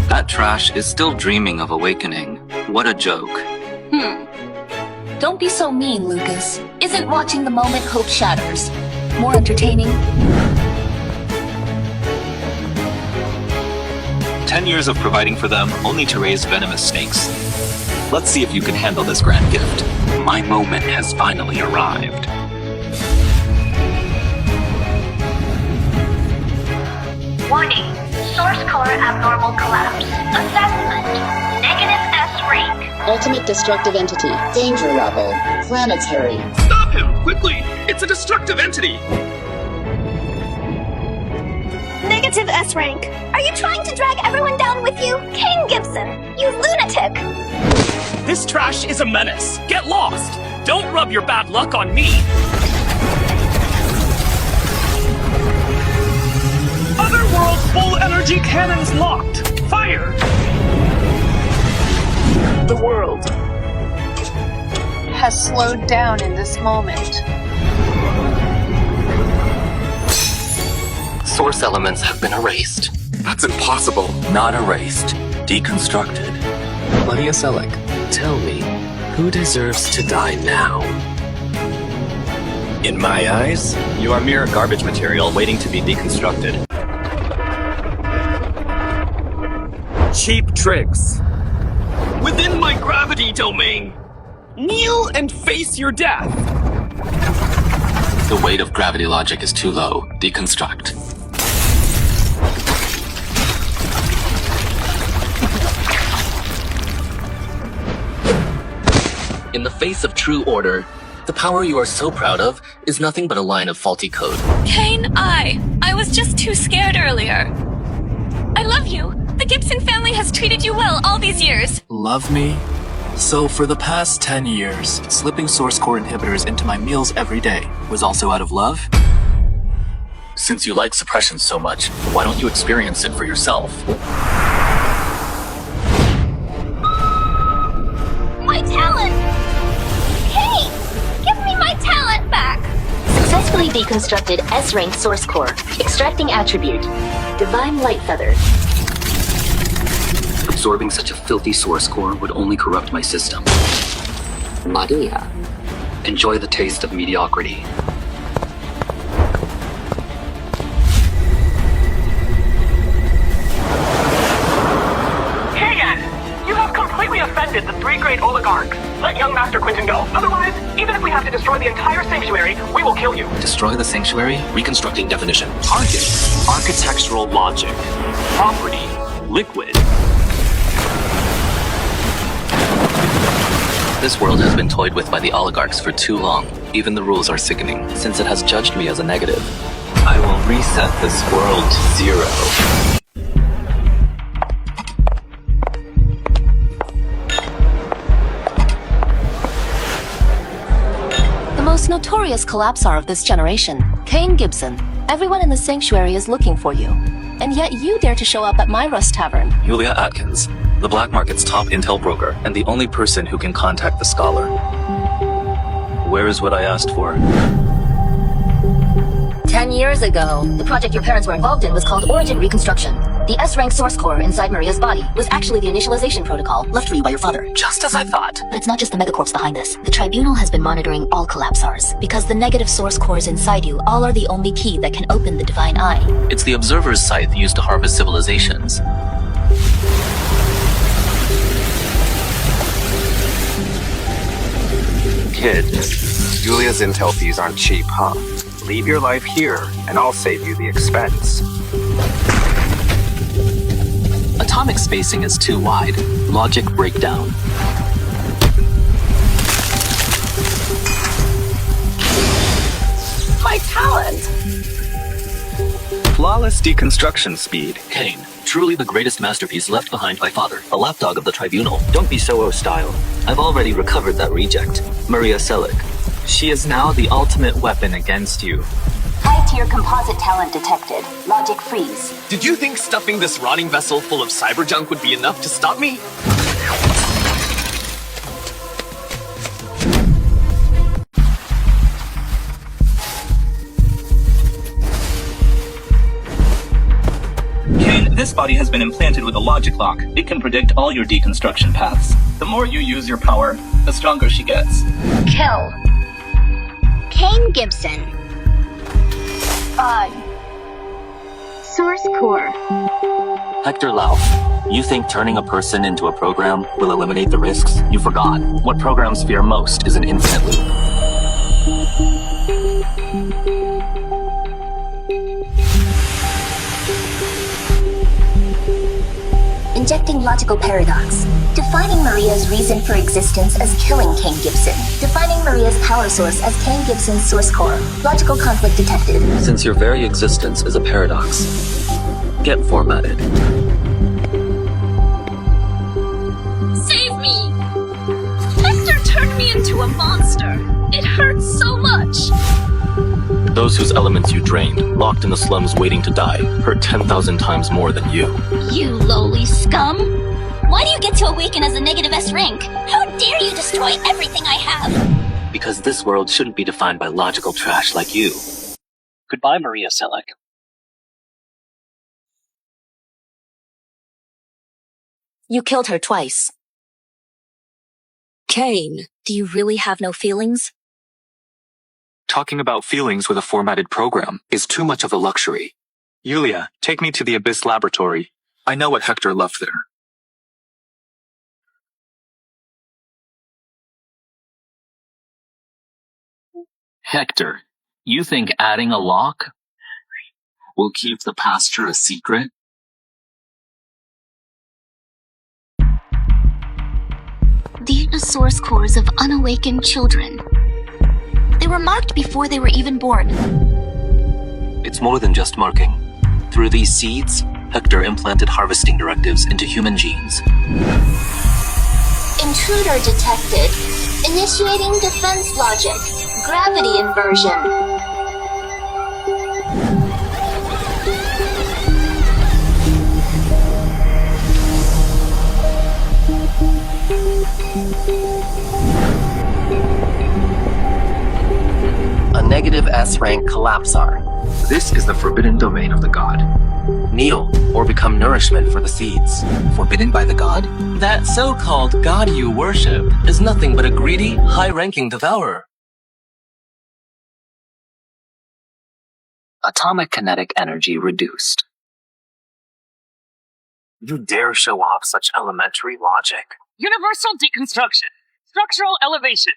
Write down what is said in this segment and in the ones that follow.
That trash is still dreaming of awakening. What a joke. Don't be so mean, Lucas. Isn't watching the moment hope shatters more entertaining? 10 years of providing for them, only to raise venomous snakes. Let's see if you can handle this grand gift. My moment has finally arrived. Warning. Source core abnormal collapse. Assessment. Negative S rank. Ultimate destructive entity. Danger level. Planetary. Stop him! Quickly! It's a destructive entity! Negative S rank. Are you trying to drag everyone down with you? Kane Gibson, you lunatic! This trash is a menace. Get lost! Don't rub your bad luck on me! Otherworld full energy cannons locked! Fire! The world has slowed down in this moment. Source elements have been erased. That's impossible. Not erased. Deconstructed. Maria Selleck, tell me, who deserves to die now? In my eyes, you are mere garbage material waiting to be deconstructed. Cheap tricks. Within my gravity domain! Kneel and face your death! The weight of gravity logic is too low. Deconstruct. In the face of true order, the power you are so proud of is nothing but a line of faulty code. Kane, I was just too scared earlier. I love you. The Gibson family has treated you well all these years. Love me? So for the past 10 years, slipping source core inhibitors into my meals every day was also out of love? Since you like suppression so much, why don't you experience it for yourself? My talent! Kane! Give me my talent back! Successfully deconstructed S-rank source core. Extracting attribute. Divine Light Feather. Absorbing such a filthy source core would only corrupt my system. Maria. Enjoy the taste of mediocrity. Kagan! You have completely offended the three great oligarchs. Let young Master Quentin go. Otherwise, even if we have to destroy the entire sanctuary, we will kill you. Destroy the sanctuary? Reconstructing definition. Target. Architectural logic. Property. Liquid. This world has been toyed with by the oligarchs for too long. Even the rules are sickening, since it has judged me as a negative. I will reset this world to zero. The most notorious collapsar of this generation, Kane Gibson. Everyone in the sanctuary is looking for you. And yet you dare to show up at my Rust Tavern. Julia Atkins, the black market's top intel broker, and the only person who can contact the scholar. Where is what I asked for? 10 years ago, the project your parents were involved in was called Origin Reconstruction. The S-rank source core inside Maria's body was actually the initialization protocol left for you by your father. Just as I thought. But it's not just the megacorps behind this. The Tribunal has been monitoring all collapsars, because the negative source cores inside you all are the only key that can open the Divine Eye. It's the Observer's scythe used to harvest civilizations. Kid, Julia's intel fees aren't cheap, huh? Leave your life here, and I'll save you the expense. Atomic spacing is too wide. Logic breakdown. My talent! Flawless deconstruction speed. Kane, truly the greatest masterpiece left behind by father, a lapdog of the Tribunal. Don't be so hostile. I've already recovered that reject, Maria Selleck. She is now the ultimate weapon against you. High-tier composite talent detected. Logic freeze. Did you think stuffing this rotting vessel full of cyber junk would be enough to stop me? This body has been implanted with a logic lock. It can predict all your deconstruction paths. The more you use your power, the stronger she gets. Kill. Kane Gibson. Source core. Hector Lau, you think turning a person into a program will eliminate the risks? You forgot. What programs fear most is an infinite loop. Injecting logical paradox. Defining Maria's reason for existence as killing Kane Gibson. Defining Maria's power source as Kane Gibson's source core. Logical conflict detected. Since your very existence is a paradox, get formatted. Save me! Hector turned me into a monster. It hurts so much. Those whose elements you drained, locked in the slums waiting to die, hurt 10,000 times more than you. You lowly scum! Why do you get to awaken as a negative S rank? How dare you destroy everything I have? Because this world shouldn't be defined by logical trash like you. Goodbye, Maria Selleck. You killed her twice. Kane, do you really have no feelings? Talking about feelings with a formatted program is too much of a luxury. Yulia, take me to the Abyss Laboratory. I know what Hector left there. Hector, you think adding a lock will keep the pasture a secret? These are source cores of unawakened children. They were marked before they were even born. It's more than just marking. Through these seeds, Hector implanted harvesting directives into human genes. Intruder detected. Initiating defense logic. Gravity inversion. A negative S-rank collapsar. This is the forbidden domain of the god. Kneel, or become nourishment for the seeds. Forbidden by the god? That so-called god you worship is nothing but a greedy, high-ranking devourer. Atomic kinetic energy reduced. You dare show off such elementary logic. Universal deconstruction. Structural elevation.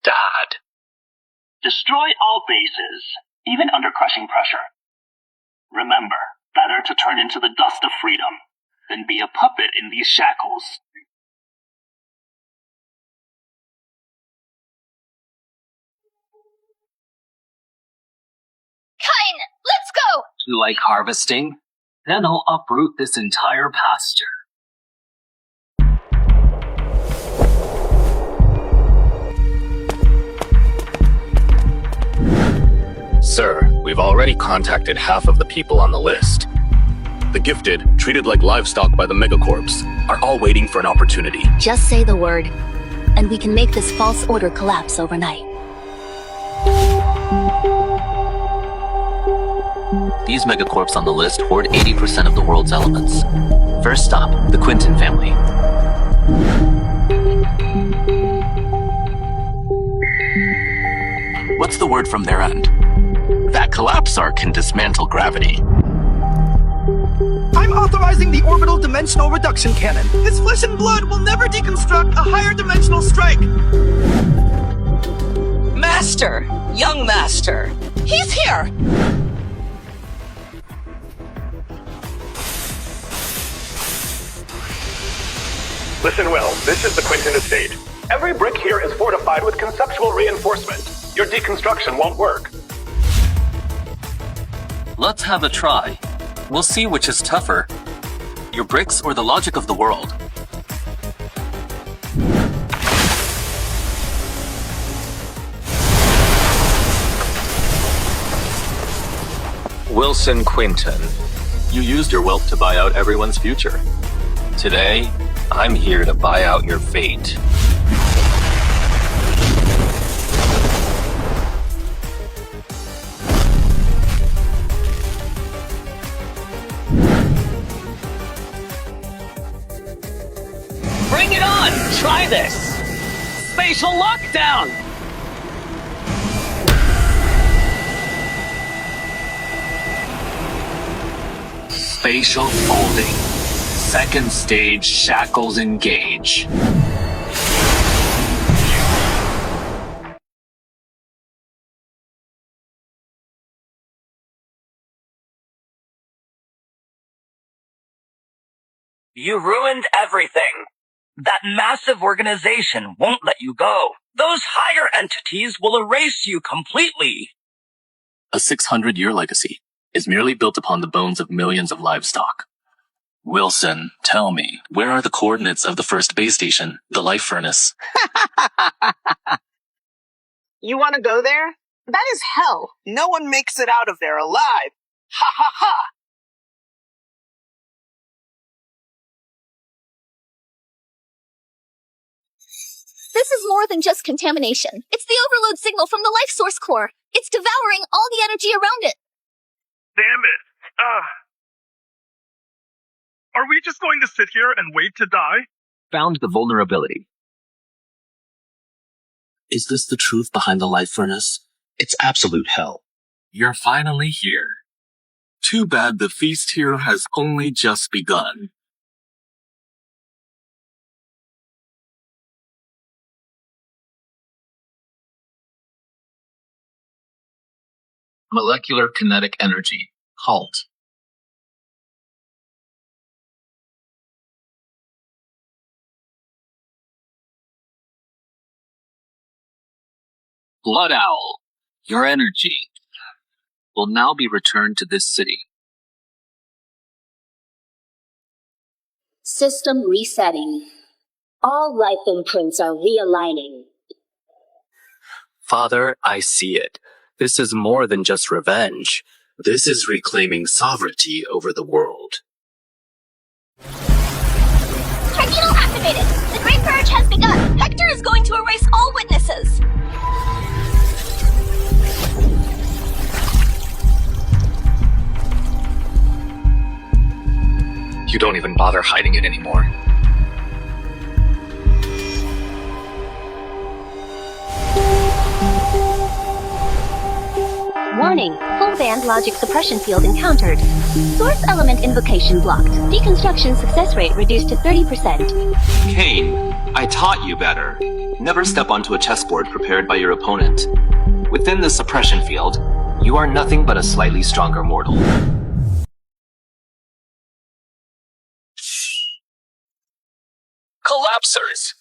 Dad. Destroy all bases, even under crushing pressure. Remember, better to turn into the dust of freedom than be a puppet in these shackles. Kine, let's go! You like harvesting? Then I'll uproot this entire pasture. Sir, we've already contacted half of the people on the list. The gifted, treated like livestock by the megacorps, are all waiting for an opportunity. Just say the word, and we can make this false order collapse overnight. These megacorps on the list hoard 80% of the world's elements. First stop, the Quinton family. What's the word from their end? That collapsar can dismantle gravity. I'm authorizing the orbital dimensional reduction cannon. His flesh and blood will never deconstruct a higher dimensional strike. Master! Young Master! He's here! Listen well, this is the Quinton estate. Every brick here is fortified with conceptual reinforcement. Your deconstruction won't work. Let's have a try. We'll see which is tougher. Your bricks or the logic of the world. Wilson Quinton, You used your wealth to buy out everyone's future. Today, I'm here to buy out your fate. Bring it on! Try this! Spatial lockdown! Spatial folding. Second stage, shackles engage. You ruined everything. That massive organization won't let you go. Those higher entities will erase you completely. A 600-year legacy is merely built upon the bones of millions of livestock. Wilson, tell me, where are the coordinates of the first base station, the life furnace? You want to go there? That is hell. No one makes it out of there alive. Ha ha ha! This is more than just contamination. It's the overload signal from the life source core. It's devouring all the energy around it. Damn it. Are we just going to sit here and wait to die? Found the vulnerability. Is this the truth behind the life furnace? It's absolute hell. You're finally here. Too bad the feast here has only just begun. Molecular kinetic energy. Halt. Blood Owl, your energy will now be returned to this city. System resetting. All life imprints are realigning. Father, I see it. This is more than just revenge. This is reclaiming sovereignty over the world. Tribunal activated. The Great Purge has begun. Hector is going to erase all witnesses. You don't even bother hiding it anymore. Warning, full band logic suppression field encountered. Source element invocation blocked. Deconstruction success rate reduced to 30%. Kane, I taught you better. Never step onto a chessboard prepared by your opponent. Within the suppression field, you are nothing but a slightly stronger mortal. Collapsers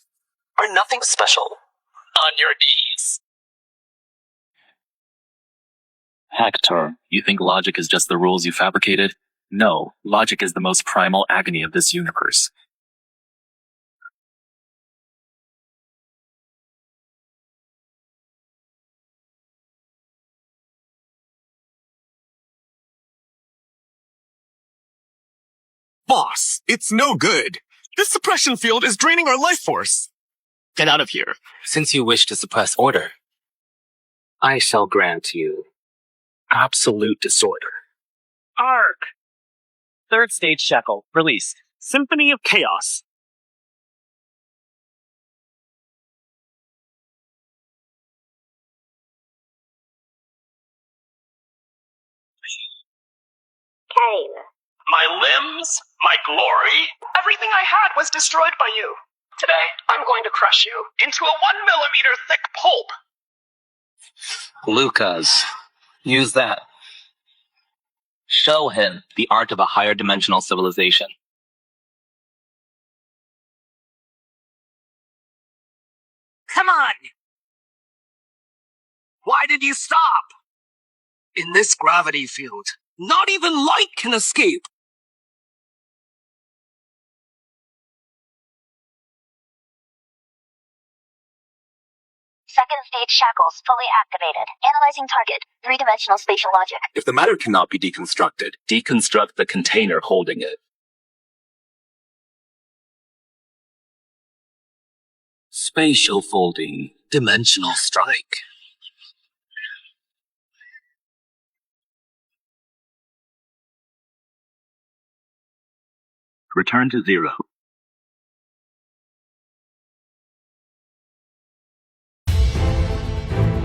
are nothing special. On your knees. Hector, you think logic is just the rules you fabricated? No, logic is the most primal agony of this universe. Boss, it's no good. This suppression field is draining our life force. Get out of here. Since you wish to suppress order, I shall grant you absolute disorder. Arc. Third stage shackle. Released. Symphony of Chaos. Kane. My limbs, my glory, everything I had was destroyed by you. Today, I'm going to crush you into a 1 millimeter thick pulp. Lucas, use that. Show him the art of a higher dimensional civilization. Come on! Why did you stop? In this gravity field, not even light can escape. Second stage shackles fully activated. Analyzing target. 3-dimensional spatial logic. If the matter cannot be deconstructed, deconstruct the container holding it. Spatial folding. Dimensional strike. Return to 0.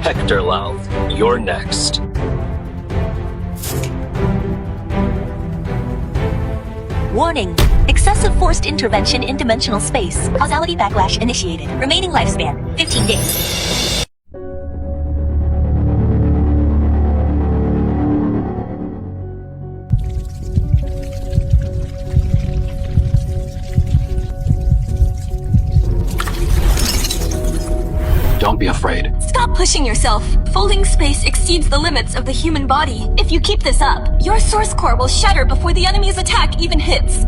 Hector Louth, you're next. Warning. Excessive forced intervention in dimensional space. Causality backlash initiated. Remaining lifespan, 15 days. Don't be afraid. Stop pushing yourself. Folding space exceeds the limits of the human body. If you keep this up, your source core will shatter before the enemy's attack even hits.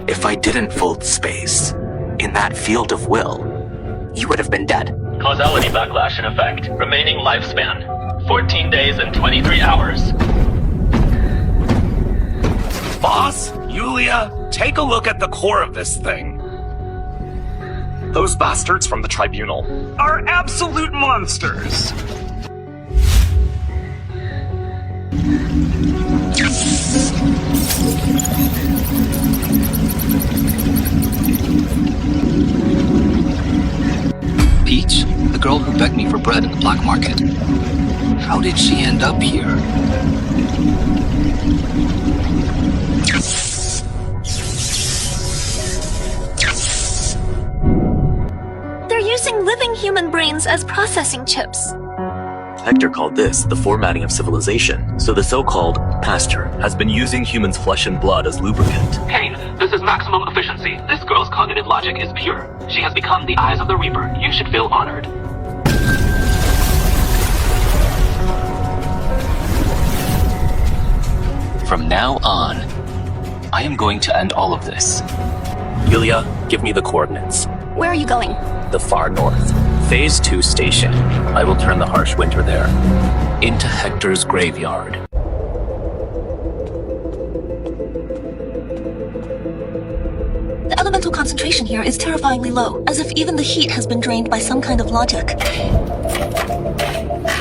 If I didn't fold space, in that field of will, you would have been dead. Causality backlash in effect. Remaining lifespan. 14 days and 23 hours. Boss, Yulia, take a look at the core of this thing. Those bastards from the Tribunal are absolute monsters. Peach, the girl who begged me for bread in the black market. How did she end up here? They're using living human brains as processing chips. Hector called this the formatting of civilization, so the so-called pastor has been using humans' flesh and blood as lubricant. Kane, this is maximum efficiency. This girl's cognitive logic is pure. She has become the eyes of the Reaper. You should feel honored. From now on, I am going to end all of this. Yulia, give me the coordinates. Where are you going? The far north. Phase 2 station. I will turn the harsh winter there. Into Hector's graveyard. The elemental concentration here is terrifyingly low, as if even the heat has been drained by some kind of logic.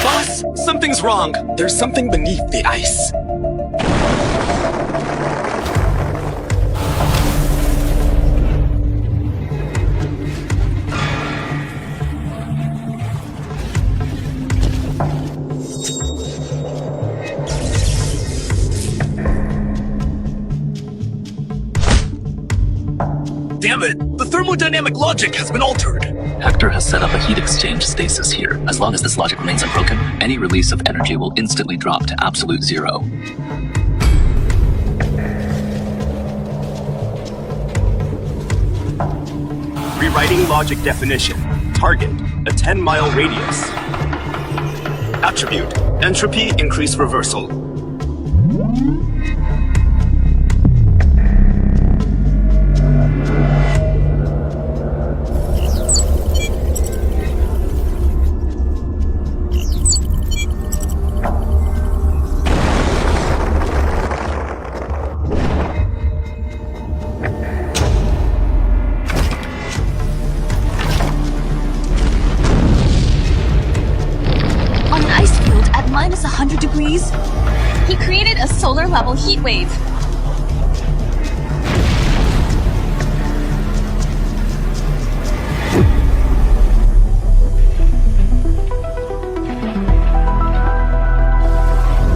Boss, something's wrong. There's something beneath the ice. Damn it! The thermodynamic logic has been altered! Hector has set up a heat exchange stasis here. As long as this logic remains unbroken, any release of energy will instantly drop to absolute zero. Rewriting logic definition. Target, a 10-mile radius. Attribute, entropy increase reversal. Minus 100 degrees? He created a solar-level heat wave.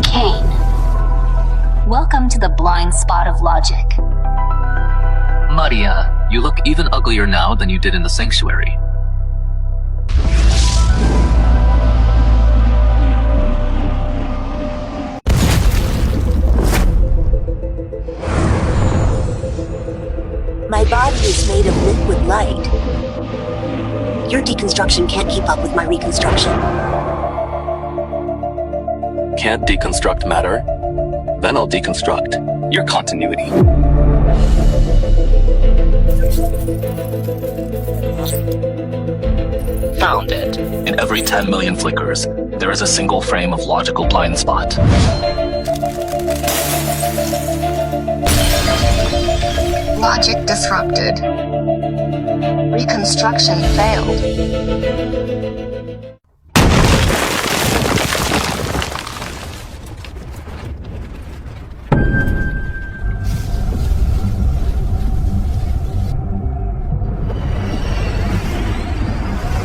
Kane. Welcome to the blind spot of logic. Maria, you look even uglier now than you did in the sanctuary. My body is made of liquid light. Your deconstruction can't keep up with my reconstruction. Can't deconstruct matter? Then I'll deconstruct your continuity. found it. In every 10 million flickers, there is a single frame of logical blind spot. Logic disrupted. Reconstruction failed.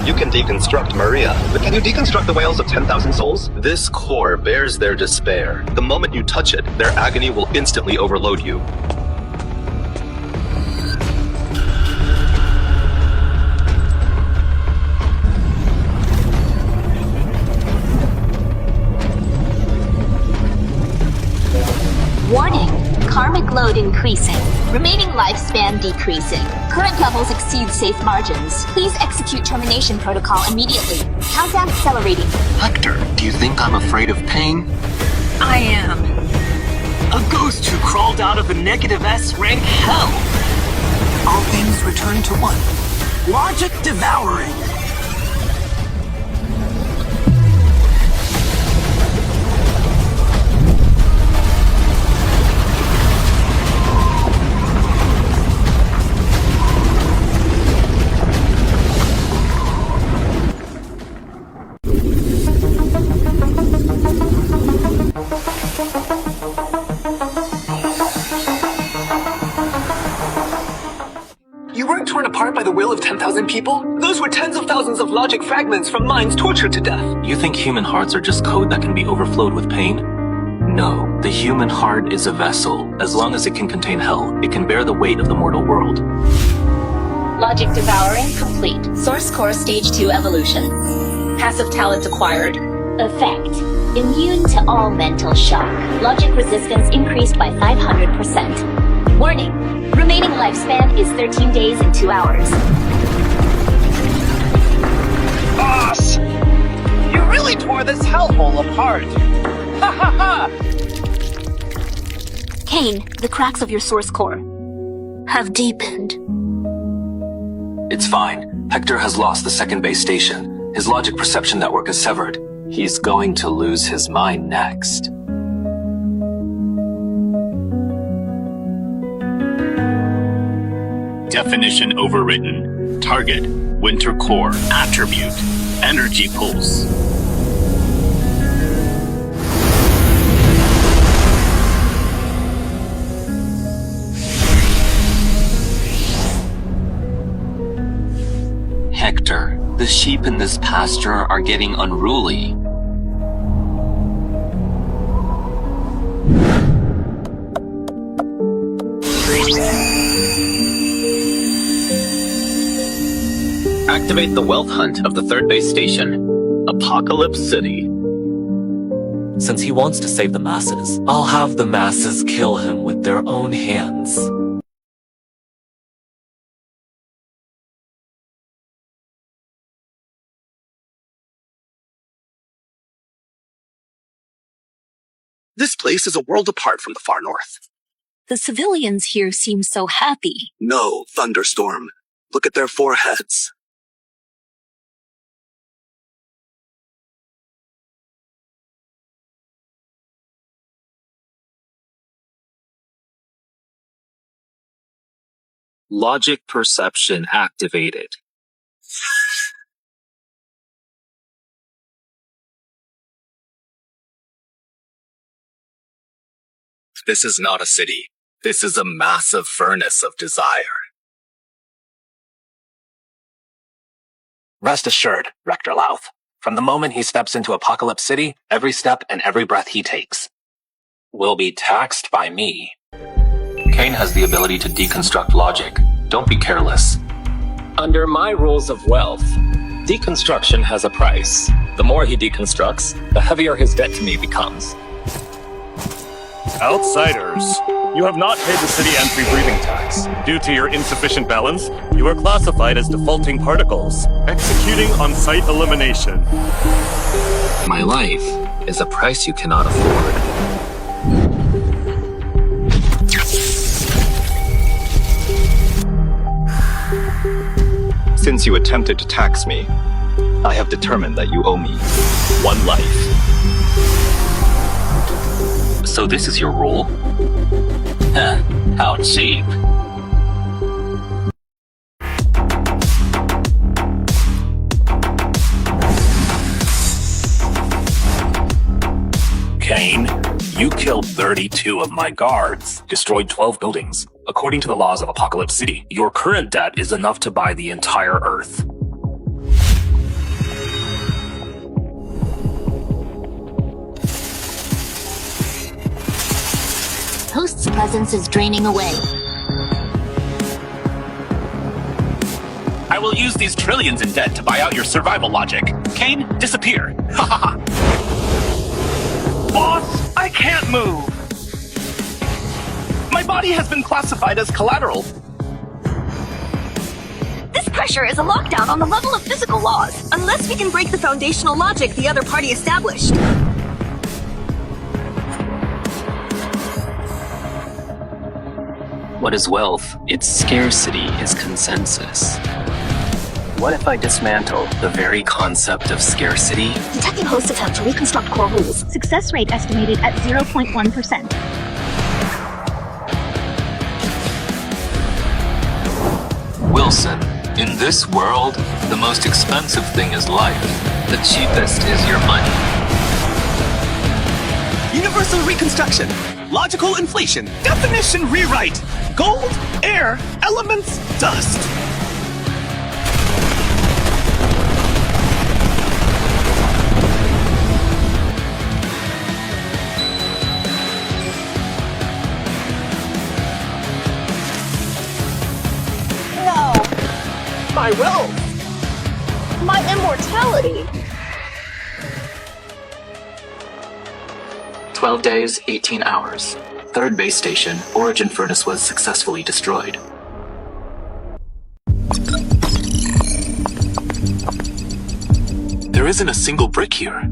You can deconstruct Maria, but can you deconstruct the whales of 10,000 souls? This core bears their despair. The moment you touch it, their agony will instantly overload you. Warning. Karmic load increasing. Remaining lifespan decreasing. Current levels exceed safe margins. Please execute termination protocol immediately. Countdown accelerating. Hector, do you think I'm afraid of pain? I am. A ghost who crawled out of a negative S rank hell. All things return to one. Logic devouring. You weren't torn apart by the will of 10,000 people? Those were tens of thousands of logic fragments from minds tortured to death. You think human hearts are just code that can be overflowed with pain? No, the human heart is a vessel. As long as it can contain hell, it can bear the weight of the mortal world. Logic devouring complete. Source core stage 2 evolution. Passive talent acquired. Effect. Immune to all mental shock. Logic resistance increased by 500%. Warning. Remaining lifespan is 13 days and 2 hours. Boss! You really tore this hellhole apart. Ha ha ha! Kane, the cracks of your source core have deepened. It's fine. Hector has lost the second base station. His logic perception network is severed. He's going to lose his mind next. Definition overwritten. Target, Winter Core. Attribute, Energy Pulse. Hector, the sheep in this pasture are getting unruly. Activate the wealth hunt of the third base station. Apocalypse City. Since he wants to save the masses, I'll have the masses kill him with their own hands. This place is a world apart from the far north. The civilians here seem so happy. No, Thunderstorm. Look at their foreheads. Logic perception activated. This is not a city. This is a massive furnace of desire. Rest assured, Rector Louth. From the moment he steps into Apocalypse City, every step and every breath he takes will be taxed by me. Kane has the ability to deconstruct logic. Don't be careless. Under my rules of wealth, deconstruction has a price. The more he deconstructs, the heavier his debt to me becomes. Outsiders, you have not paid the city entry breathing tax. Due to your insufficient balance, you are classified as defaulting particles, executing on-site elimination. My life is a price you cannot afford. Since you attempted to tax me, I have determined that you owe me 1 life. So this is your rule? Heh, how cheap. Kane, you killed 32 of my guards, destroyed 12 buildings. According to the laws of Apocalypse City, your current debt is enough to buy the entire Earth. Host's presence is draining away. I will use these trillions in debt to buy out your survival logic. Kane, disappear. Ha ha ha. Boss, I can't move. My body has been classified as collateral. This pressure is a lockdown on the level of physical laws, unless we can break the foundational logic the other party established. What is wealth? Its scarcity is consensus. What if I dismantle the very concept of scarcity? Detecting host attempt to reconstruct core rules. Success rate estimated at 0.1%. Wilson, in this world, the most expensive thing is life. The cheapest is your money. Universal reconstruction. Logical inflation. Definition rewrite. Gold, air, elements, dust. No! My wealth! My immortality! 12 days, 18 hours. Third base station, origin furnace was successfully destroyed. There isn't a single brick here.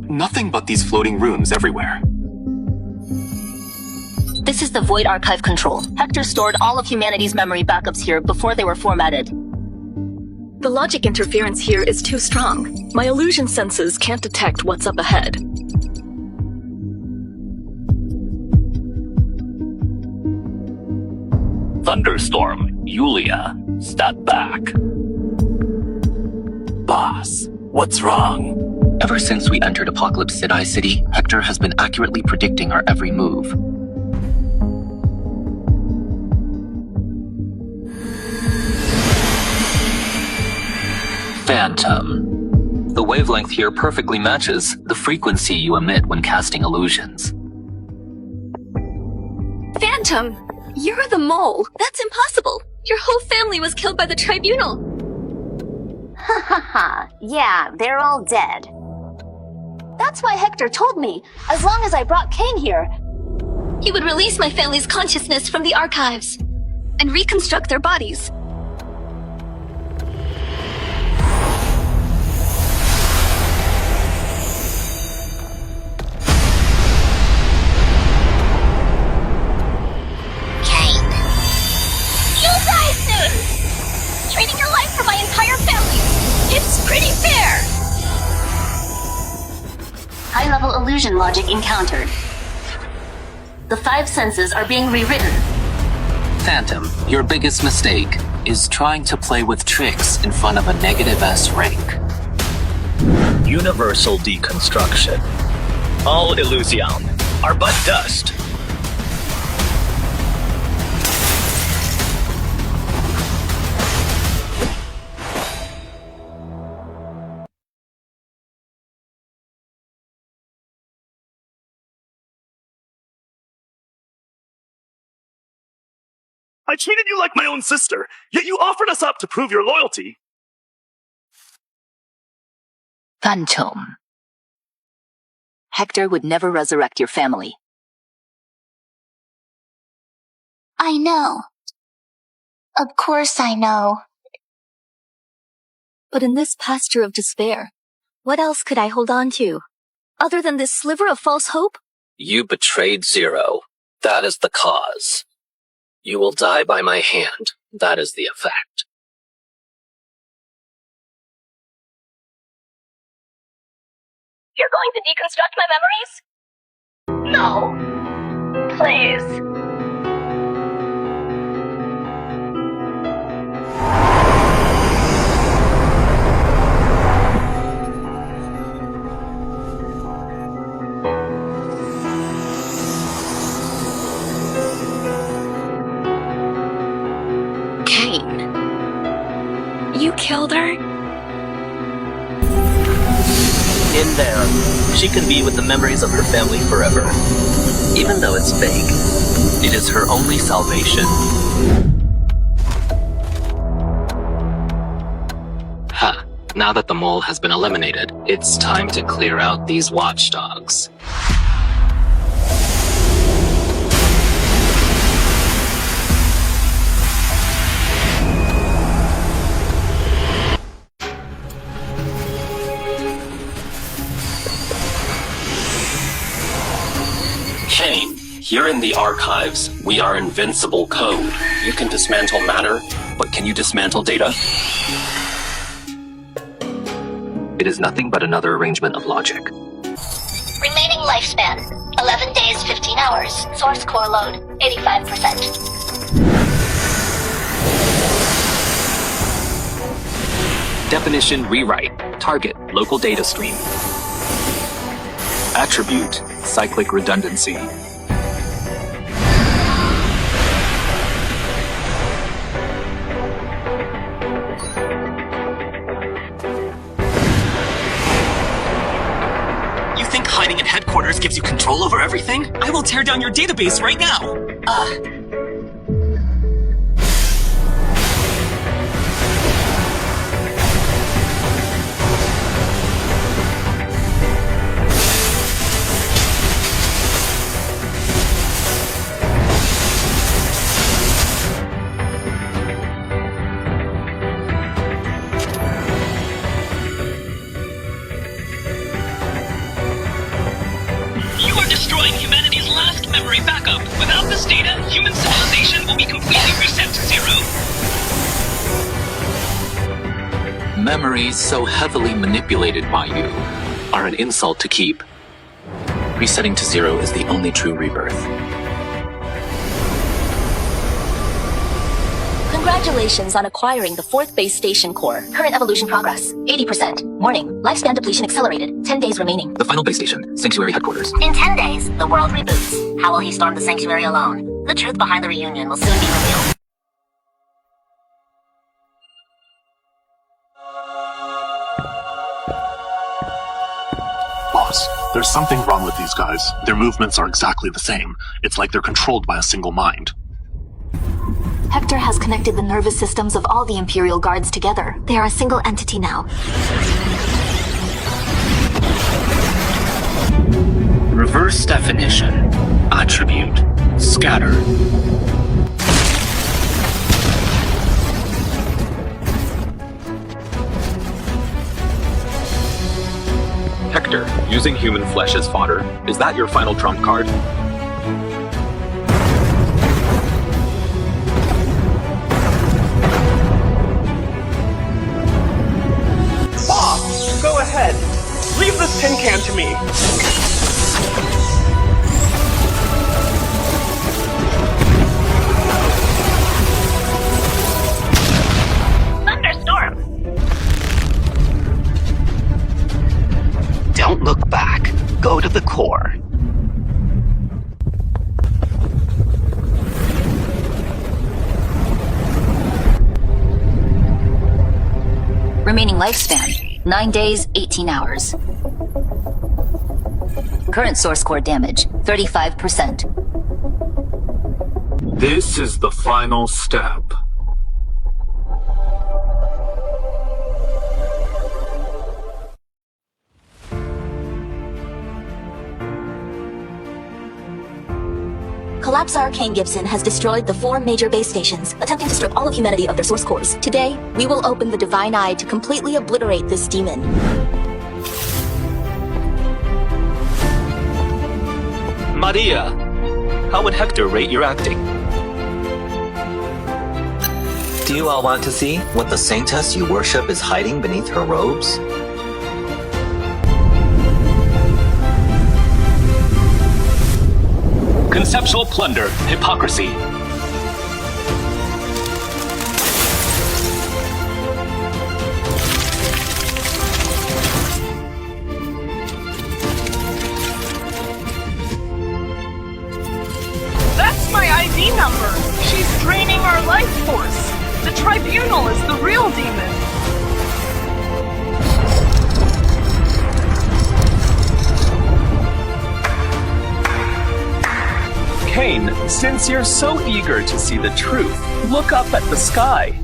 Nothing but these floating rooms everywhere. This is the Void Archive Control. Hector stored all of humanity's memory backups here before they were formatted. The logic interference here is too strong. My illusion senses can't detect what's up ahead. Thunderstorm, Yulia, step back. Boss, what's wrong? Ever since we entered Apocalypse City, Hector has been accurately predicting our every move. Phantom. The wavelength here perfectly matches the frequency you emit when casting illusions. Phantom! You're the mole! That's impossible! Your whole family was killed by the tribunal! Ha ha ha. Yeah, they're all dead. That's why Hector told me, as long as I brought Kane here. He would release my family's consciousness from the archives and reconstruct their bodies. Trading your life for my entire family! It's pretty fair! High-level illusion logic encountered. The 5 senses are being rewritten. Phantom, your biggest mistake is trying to play with tricks in front of a negative S rank. Universal deconstruction. All illusion are but dust. I treated you like my own sister, yet you offered us up to prove your loyalty. Phantom. Hector would never resurrect your family. I know. Of course I know. But in this pasture of despair, what else could I hold on to? Other than this sliver of false hope? You betrayed Zero. That is the cause. You will die by my hand. That is the effect. You're going to deconstruct my memories? No. Please. Kane. You killed her? In there, she can be with the memories of her family forever. Even though it's fake, it is her only salvation. Ha! Now that the mole has been eliminated, it's time to clear out these watchdogs. Kane, here in the archives, we are invincible code. You can dismantle matter, but can you dismantle data? It is nothing but another arrangement of logic. Remaining lifespan, 11 days, 15 hours. Source core load, 85%. Definition rewrite. Target, local data stream. Attribute, cyclic redundancy. You think hiding in headquarters gives you control over everything? I will tear down your database right now! Destroying humanity's last memory backup. Without this data, human civilization will be completely reset to zero. Memories so heavily manipulated by you are an insult to keep. Resetting to zero is the only true rebirth. Congratulations on acquiring the 4th base station core. Current evolution progress, 80%. Warning, lifespan depletion accelerated, 10 days remaining. The final base station, Sanctuary Headquarters. In 10 days, the world reboots. How will he storm the sanctuary alone? The truth behind the reunion will soon be revealed. Boss, there's something wrong with these guys. Their movements are exactly the same. It's like they're controlled by a single mind. Hector has connected the nervous systems of all the Imperial Guards together. They are a single entity now. Reverse definition. Attribute. Scatter. Hector, using human flesh as fodder, is that your final trump card? Boss, go ahead. Leave this tin can to me. Thunderstorm. Don't look back. Go to the core. Remaining lifespan, 9 days, 18 hours. Current source core damage, 35%. This is the final step. Collapsar Kane Gibson has destroyed the 4 major base stations, attempting to strip all of humanity of their source cores. Today, we will open the Divine Eye to completely obliterate this demon. Maria, how would Hector rate your acting? Do you all want to see what the saintess you worship is hiding beneath her robes? Conceptual plunder, hypocrisy. That's my ID number. She's draining our life force. The tribunal is the real demon. Kane, since you're so eager to see the truth, look up at the sky.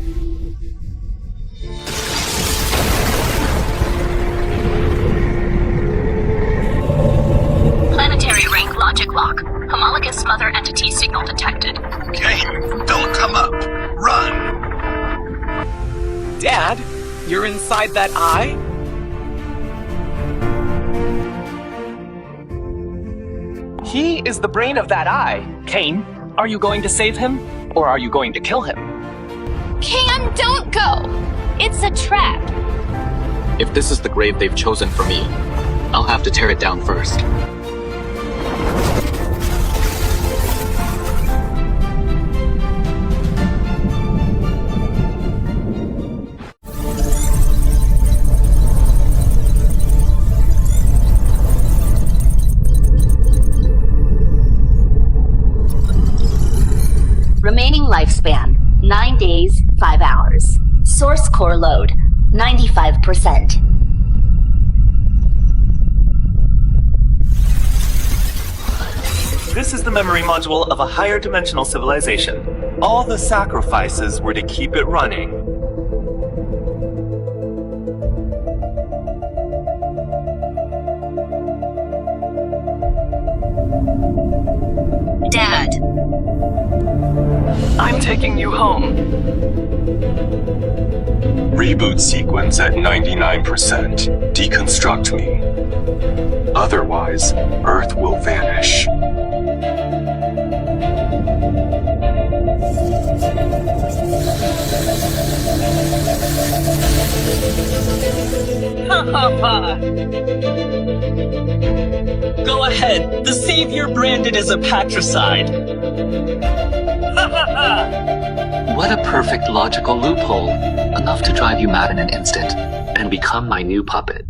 Planetary rank logic lock. Homologous mother entity signal detected. Kane, don't come up. Run! Dad, you're inside that eye? He is the brain of that eye. Kane, are you going to save him, or are you going to kill him? Can, don't go! It's a trap. If this is the grave they've chosen for me, I'll have to tear it down first. Remaining lifespan, 9 days, 5 hours. Source core load, 95%. This is the memory module of a higher dimensional civilization. All the sacrifices were to keep it running. Dad. I'm taking you home. Reboot sequence at 99%. Deconstruct me. Otherwise, Earth will vanish. Ha ha ha! Go ahead, the savior branded as a patricide. Ha ha ha! What a perfect logical loophole. Enough to drive you mad in an instant, and become my new puppet.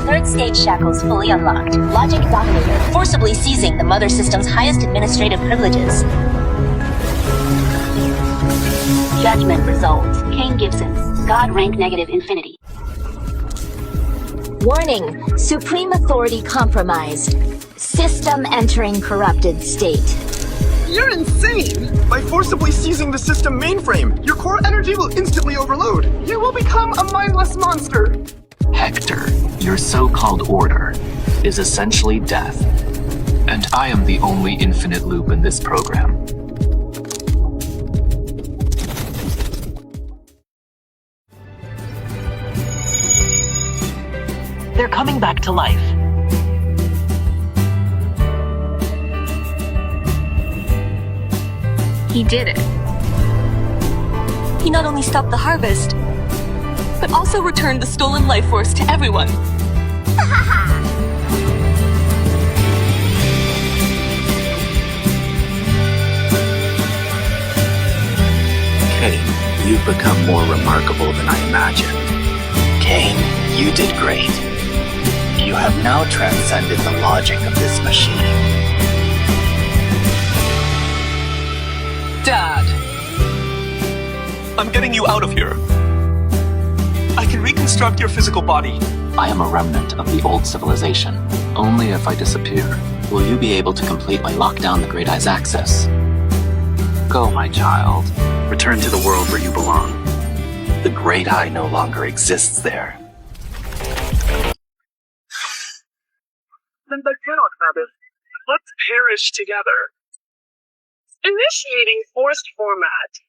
Third stage shackles fully unlocked. Logic dominator forcibly seizing the mother system's highest administrative privileges. Judgment result. Kane Gibson. God rank negative infinity. Warning. Supreme authority compromised. System entering corrupted state. You're insane! By forcibly seizing the system mainframe, your core energy will instantly overload. You will become a mindless monster. Hector, your so-called order, is essentially death. And I am the only infinite loop in this program. They're coming back to life. He did it. He not only stopped the harvest, but also returned the stolen life force to everyone. Kane, you've become more remarkable than I imagined. Kane, you did great. You have now transcended the logic of this machine. Dad! I'm getting you out of here. I can reconstruct your physical body. I am a remnant of the old civilization. Only if I disappear will you be able to completely lock down the Great Eye's access. Go, my child. Return to the world where you belong. The Great Eye no longer exists there. Then I cannot have it. Let's perish together. Initiating forced format.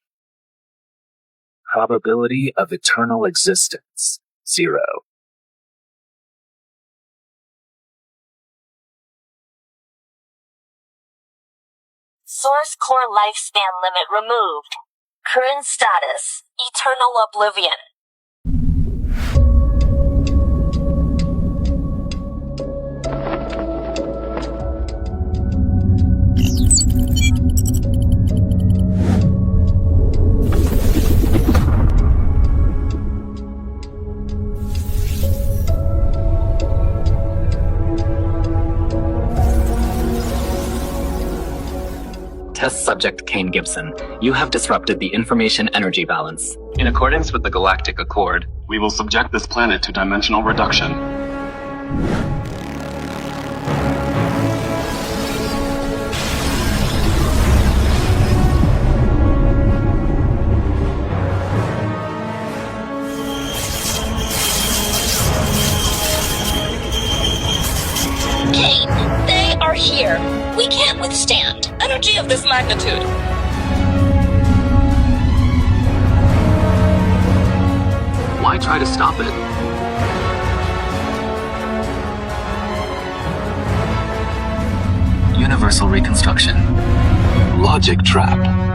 Probability of eternal existence, 0. Source core lifespan limit removed. Current status, eternal oblivion. Test subject Kane Gibson, you have disrupted the information energy balance. In accordance with the Galactic Accord, we will subject this planet to dimensional reduction. Kane, they are here. We can't withstand energy of this magnitude. Why try to stop it? Universal reconstruction. Logic trap.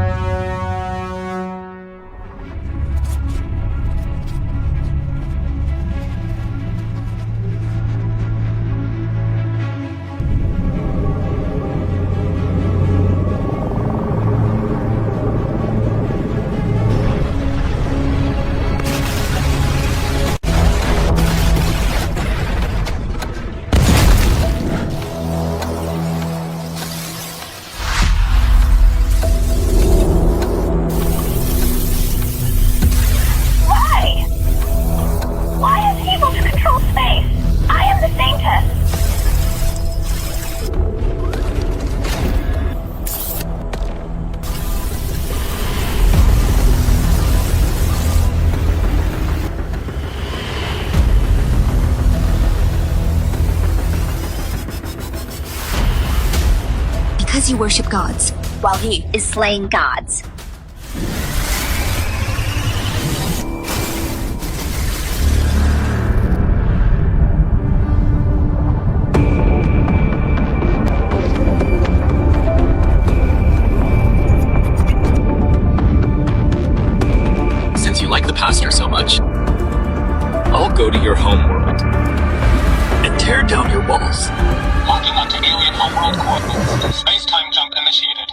Because you worship gods, while he is slaying gods. Since you like the pastor so much, I'll go to your homeworld and tear down your walls. Locking onto alien homeworld coordinates. Space-time jump initiated.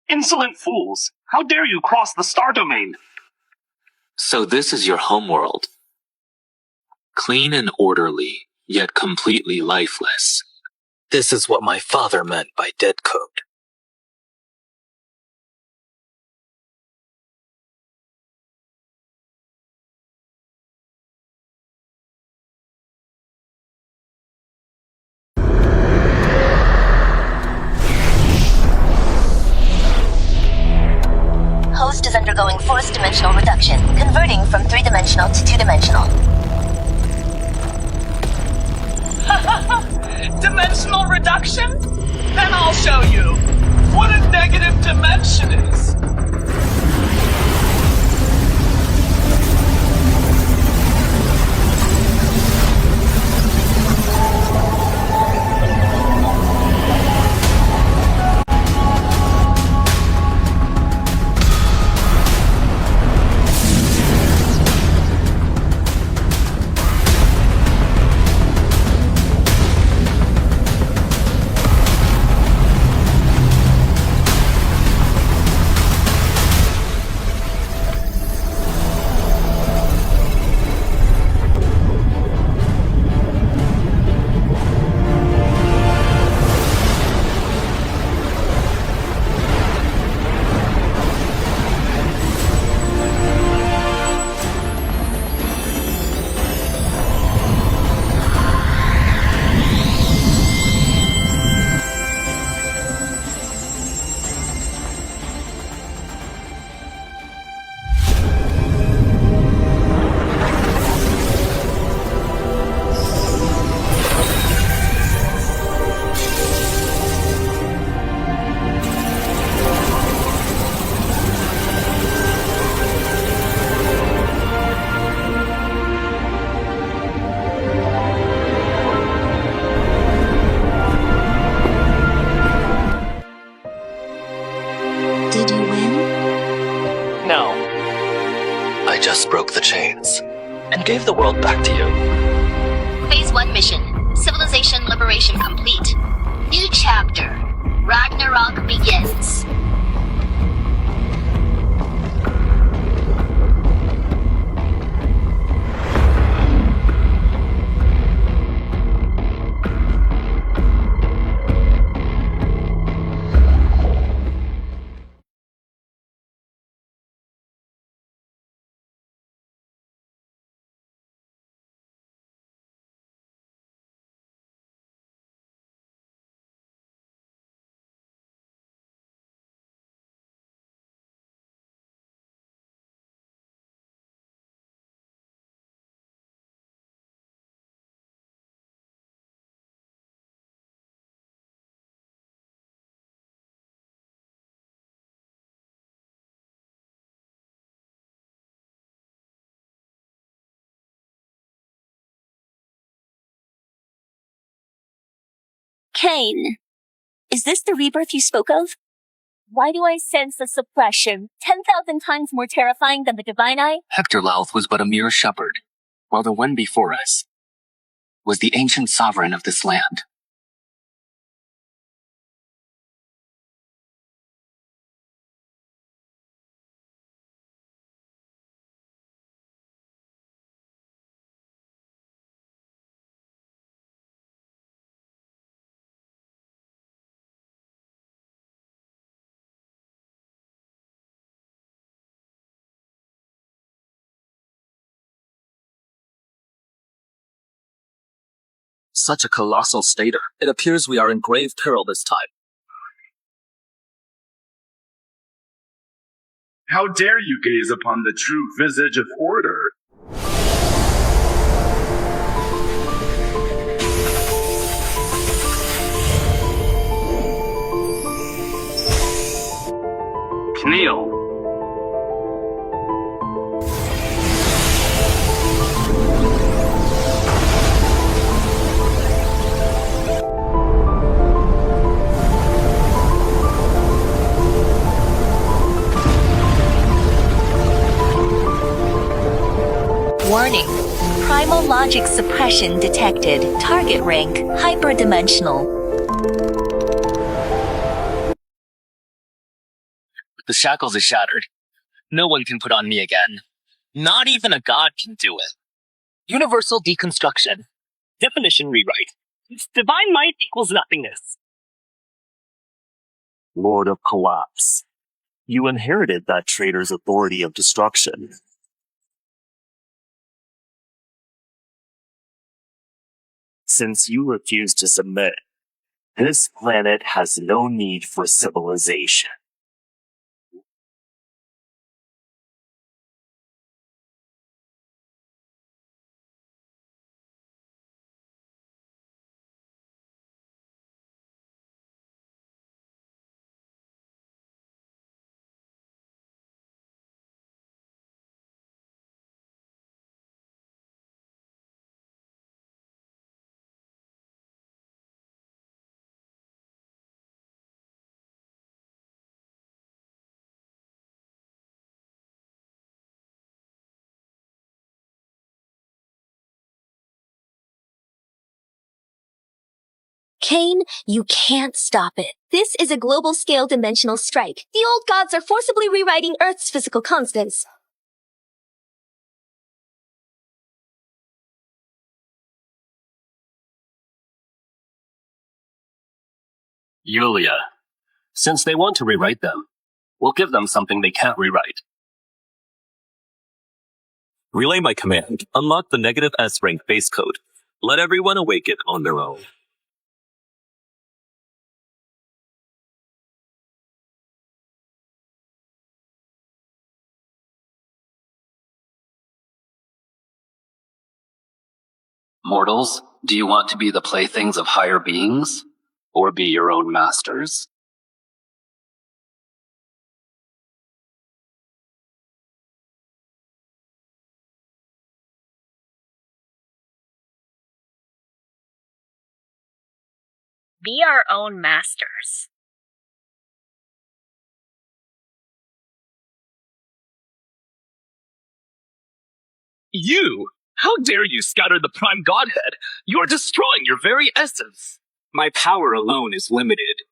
Insolent fools! How dare you cross the star domain? So this is your homeworld. Clean and orderly, yet completely lifeless. This is what my father meant by dead code. Host is undergoing forced dimensional reduction, converting from 3-dimensional to 2-dimensional. Dimensional reduction? Then I'll show you what a negative dimension is. you win? No. I just broke the chains and gave the world back to you. Phase 1 mission. Civilization liberation complete. New chapter. Ragnarok begins. Kane, is this the rebirth you spoke of? Why do I sense a suppression 10,000 times more terrifying than the Divine Eye? Hector Louth was but a mere shepherd, while the one before us was the ancient sovereign of this land. Such a colossal stater. It appears we are in grave peril this time. How dare you gaze upon the true visage of order? Kneel. Warning. Primal logic suppression detected. Target rank hyperdimensional. The shackles are shattered. No one can put on me again. Not even a god can do it. Universal deconstruction. Definition rewrite. Divine might equals nothingness. Lord of Collapse. You inherited that traitor's authority of destruction. Since you refuse to submit, this planet has no need for civilization. Kane, you can't stop it. This is a global-scale dimensional strike. The old gods are forcibly rewriting Earth's physical constants. Yulia. Since they want to rewrite them, we'll give them something they can't rewrite. Relay my command. Unlock the negative S rank base code. Let everyone awaken on their own. Mortals, do you want to be the playthings of higher beings, or be your own masters? Be our own masters. You! How dare you scatter the Prime Godhead? You're destroying your very essence. My power alone is limited.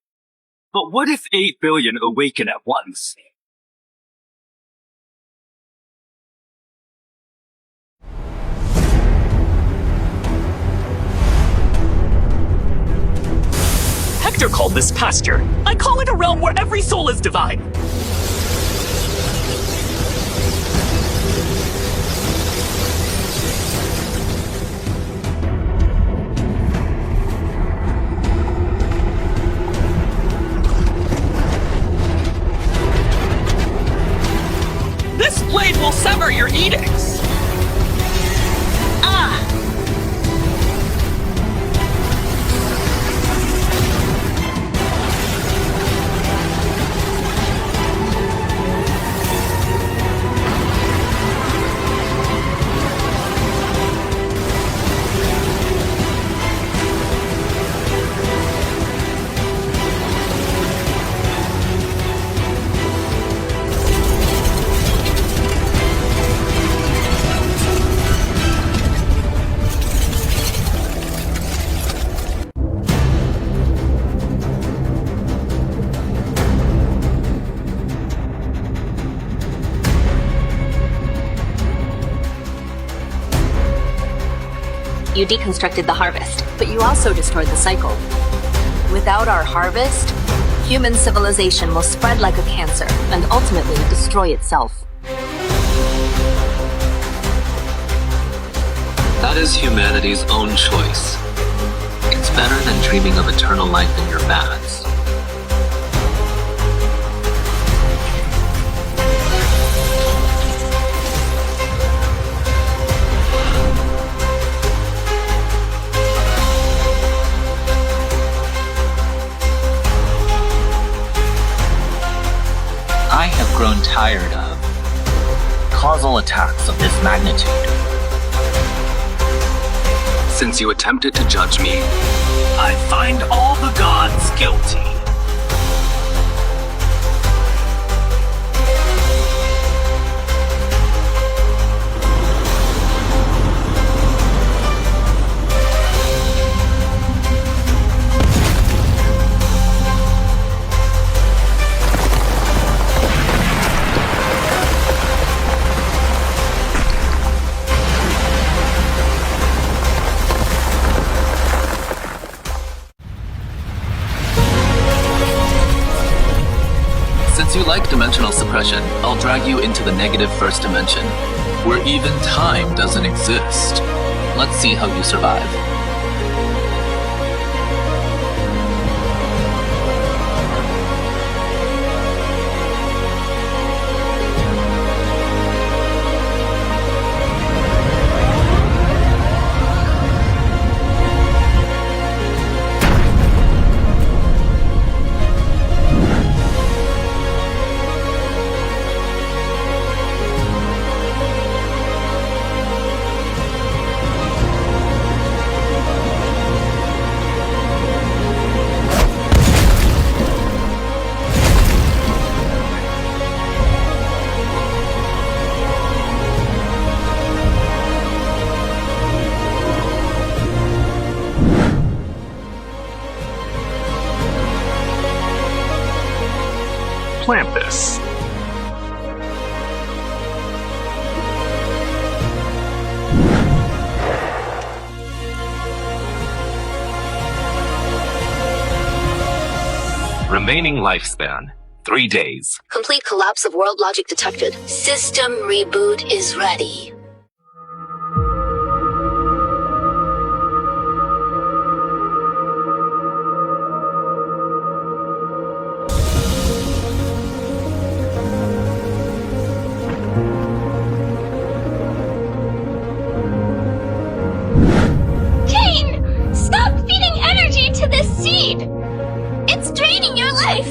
But what if 8 billion awaken at once? Hector called this pasture. I call it a realm where every soul is divine. This blade will sever your edicts! Ah! You deconstructed the harvest, but you also destroyed the cycle. Without our harvest, human civilization will spread like a cancer and ultimately destroy itself. That is humanity's own choice. It's better than dreaming of eternal life in your baths. I have grown tired of causal attacks of this magnitude. Since you attempted to judge me, I find all the gods guilty. Since you like dimensional suppression, I'll drag you into the negative first dimension, where even time doesn't exist. Let's see how you survive. Plant this. Remaining lifespan, 3 days. Complete collapse of world logic detected. System reboot is ready. Kane! Stop feeding energy to this seed! It's draining your life!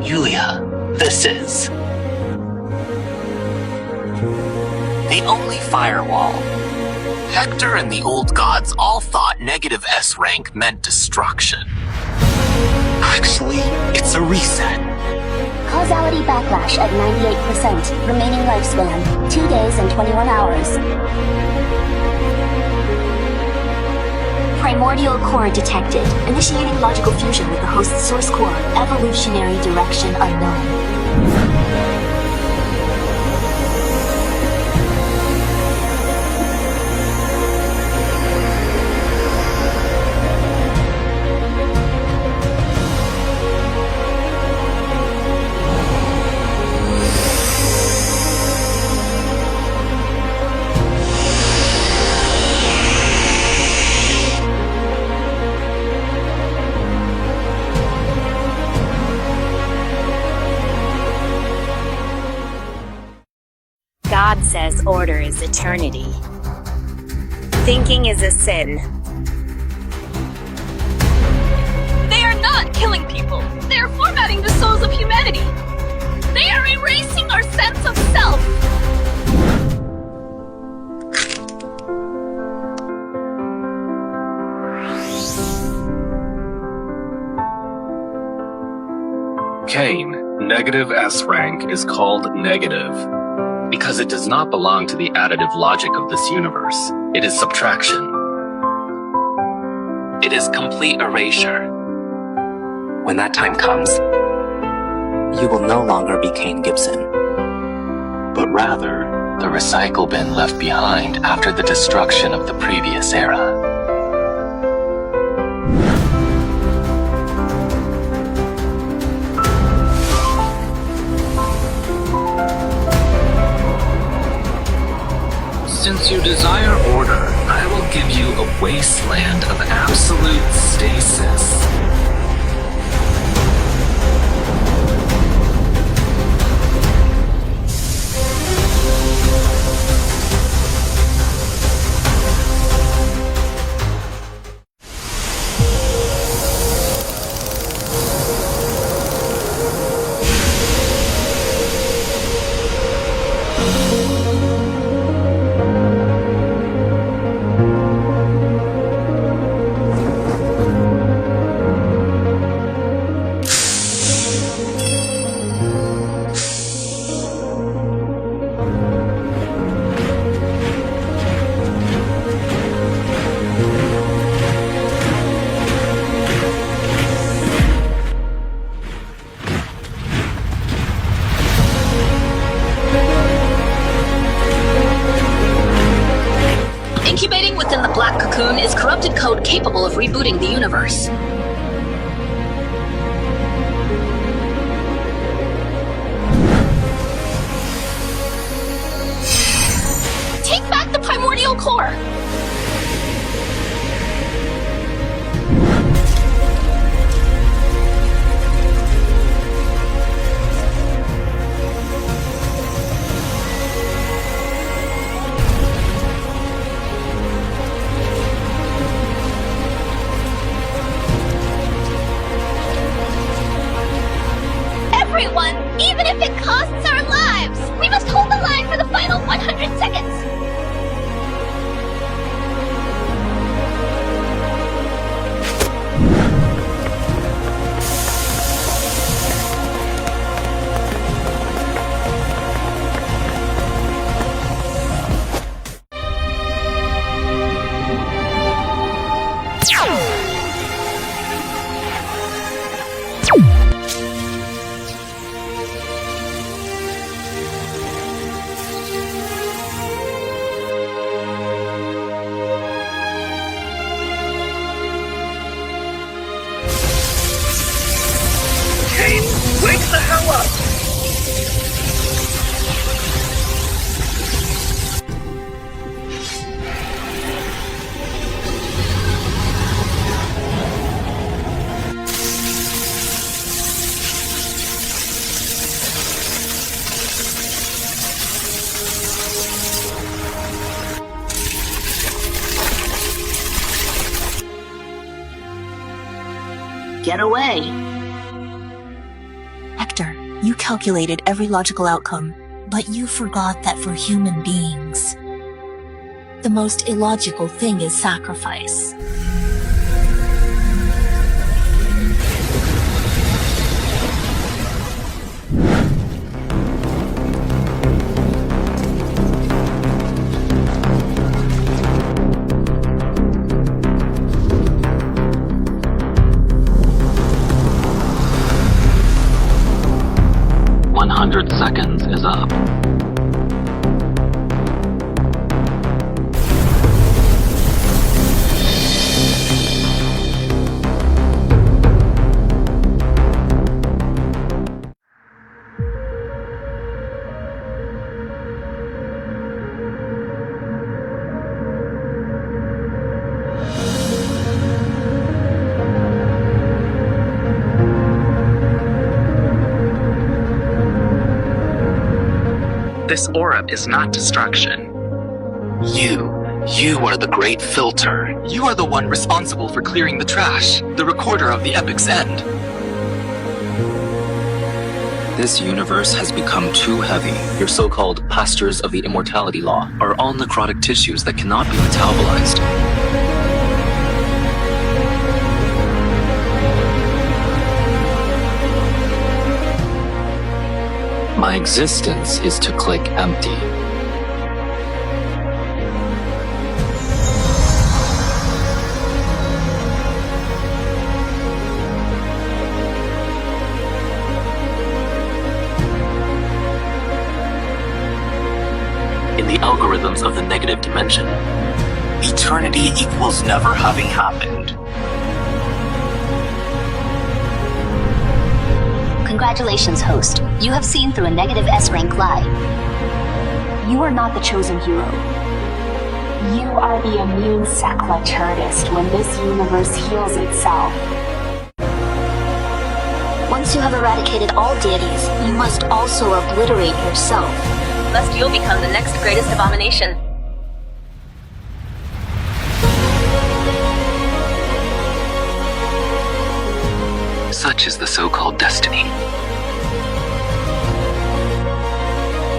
Yulia, this is the only firewall. Hector and the old gods all thought negative S rank meant destruction. Actually, it's a reset. Causality backlash at 98%. Remaining lifespan, 2 days and 21 hours. Primordial core detected. Initiating logical fusion with the host's source core. Evolutionary direction unknown. God says order is eternity. Thinking is a sin. They are not killing people. They are formatting the souls of humanity. They are erasing our sense of self. Cain, negative S rank, is called negative because it does not belong to the additive logic of this universe. It is subtraction. It is complete erasure. When that time comes, you will no longer be Cain Gibson, but rather the recycle bin left behind after the destruction of the previous era. Since you desire order, I will give you a wasteland of absolute stasis. Incubating within the black cocoon is corrupted code capable of rebooting the universe. Take back the primordial core. Everyone, even if it costs our lives, we must hold the line for the final 100 seconds. Wake the hell up! Get away. Hector, you calculated every logical outcome, but you forgot that for human beings, the most illogical thing is sacrifice. seconds is up. This orb is not destruction. You are the great filter. You are the one responsible for clearing the trash, the recorder of the epic's end. This universe has become too heavy. Your so-called pastors of the immortality law are all necrotic tissues that cannot be metabolized. My existence is to click empty. In the algorithms of the negative dimension, Eternity equals never having happened. Congratulations, host. You have seen through a negative S-rank lie. You are not the chosen hero. You are the immune sacriturist when this universe heals itself. Once you have eradicated all deities, you must also obliterate yourself. Lest you'll become the next greatest abomination. Such is the so-called destiny.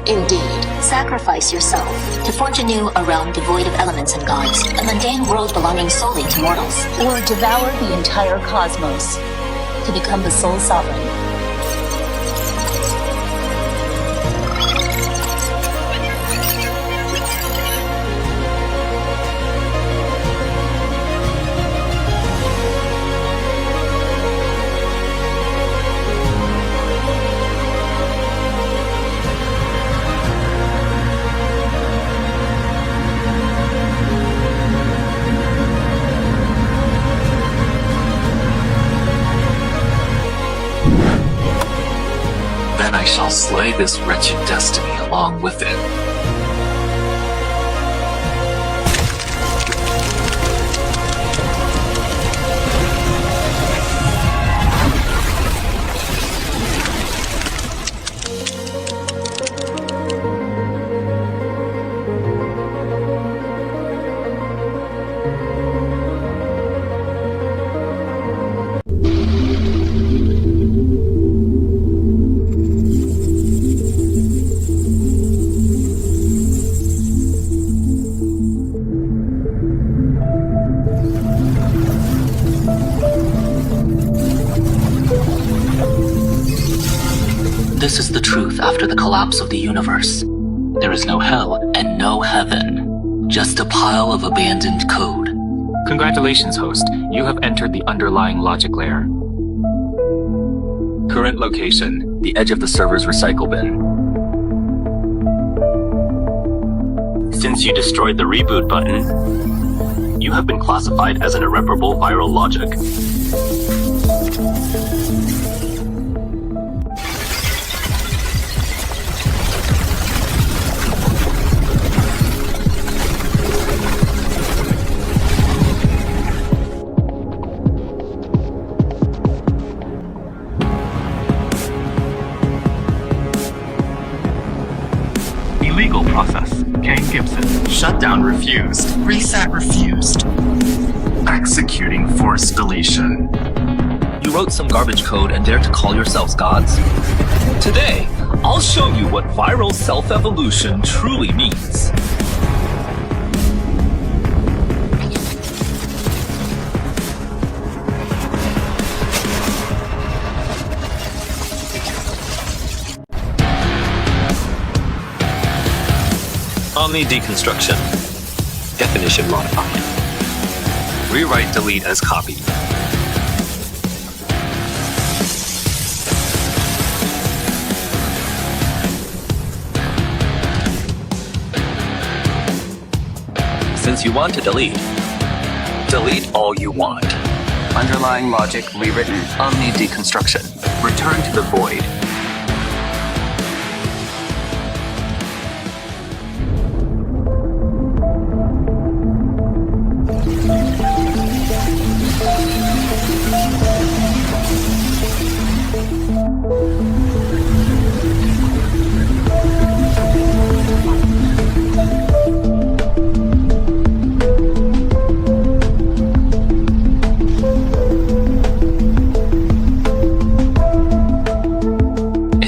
Indeed. Sacrifice yourself to forge anew a realm devoid of elements and gods, a mundane world belonging solely to mortals. Or devour the entire cosmos to become the sole sovereign. Then I shall slay this wretched destiny along with it. This is the truth after the collapse of the universe. There is no hell and no heaven. Just a pile of abandoned code. Congratulations, host. You have entered the underlying logic layer. Current location, the edge of the server's recycle bin. since you destroyed the reboot button, you have been classified as an irreparable viral logic. Illegal process. Kane Gibson. Shutdown refused. Reset refused. Executing forced deletion. You wrote some garbage code and dare to call yourselves gods? Today, I'll show you what viral self-evolution truly means. Omni deconstruction. Definition modified. Rewrite delete as copy. sequence you want to delete. Delete all you want. Underlying logic rewritten. Omni deconstruction. Return to the void.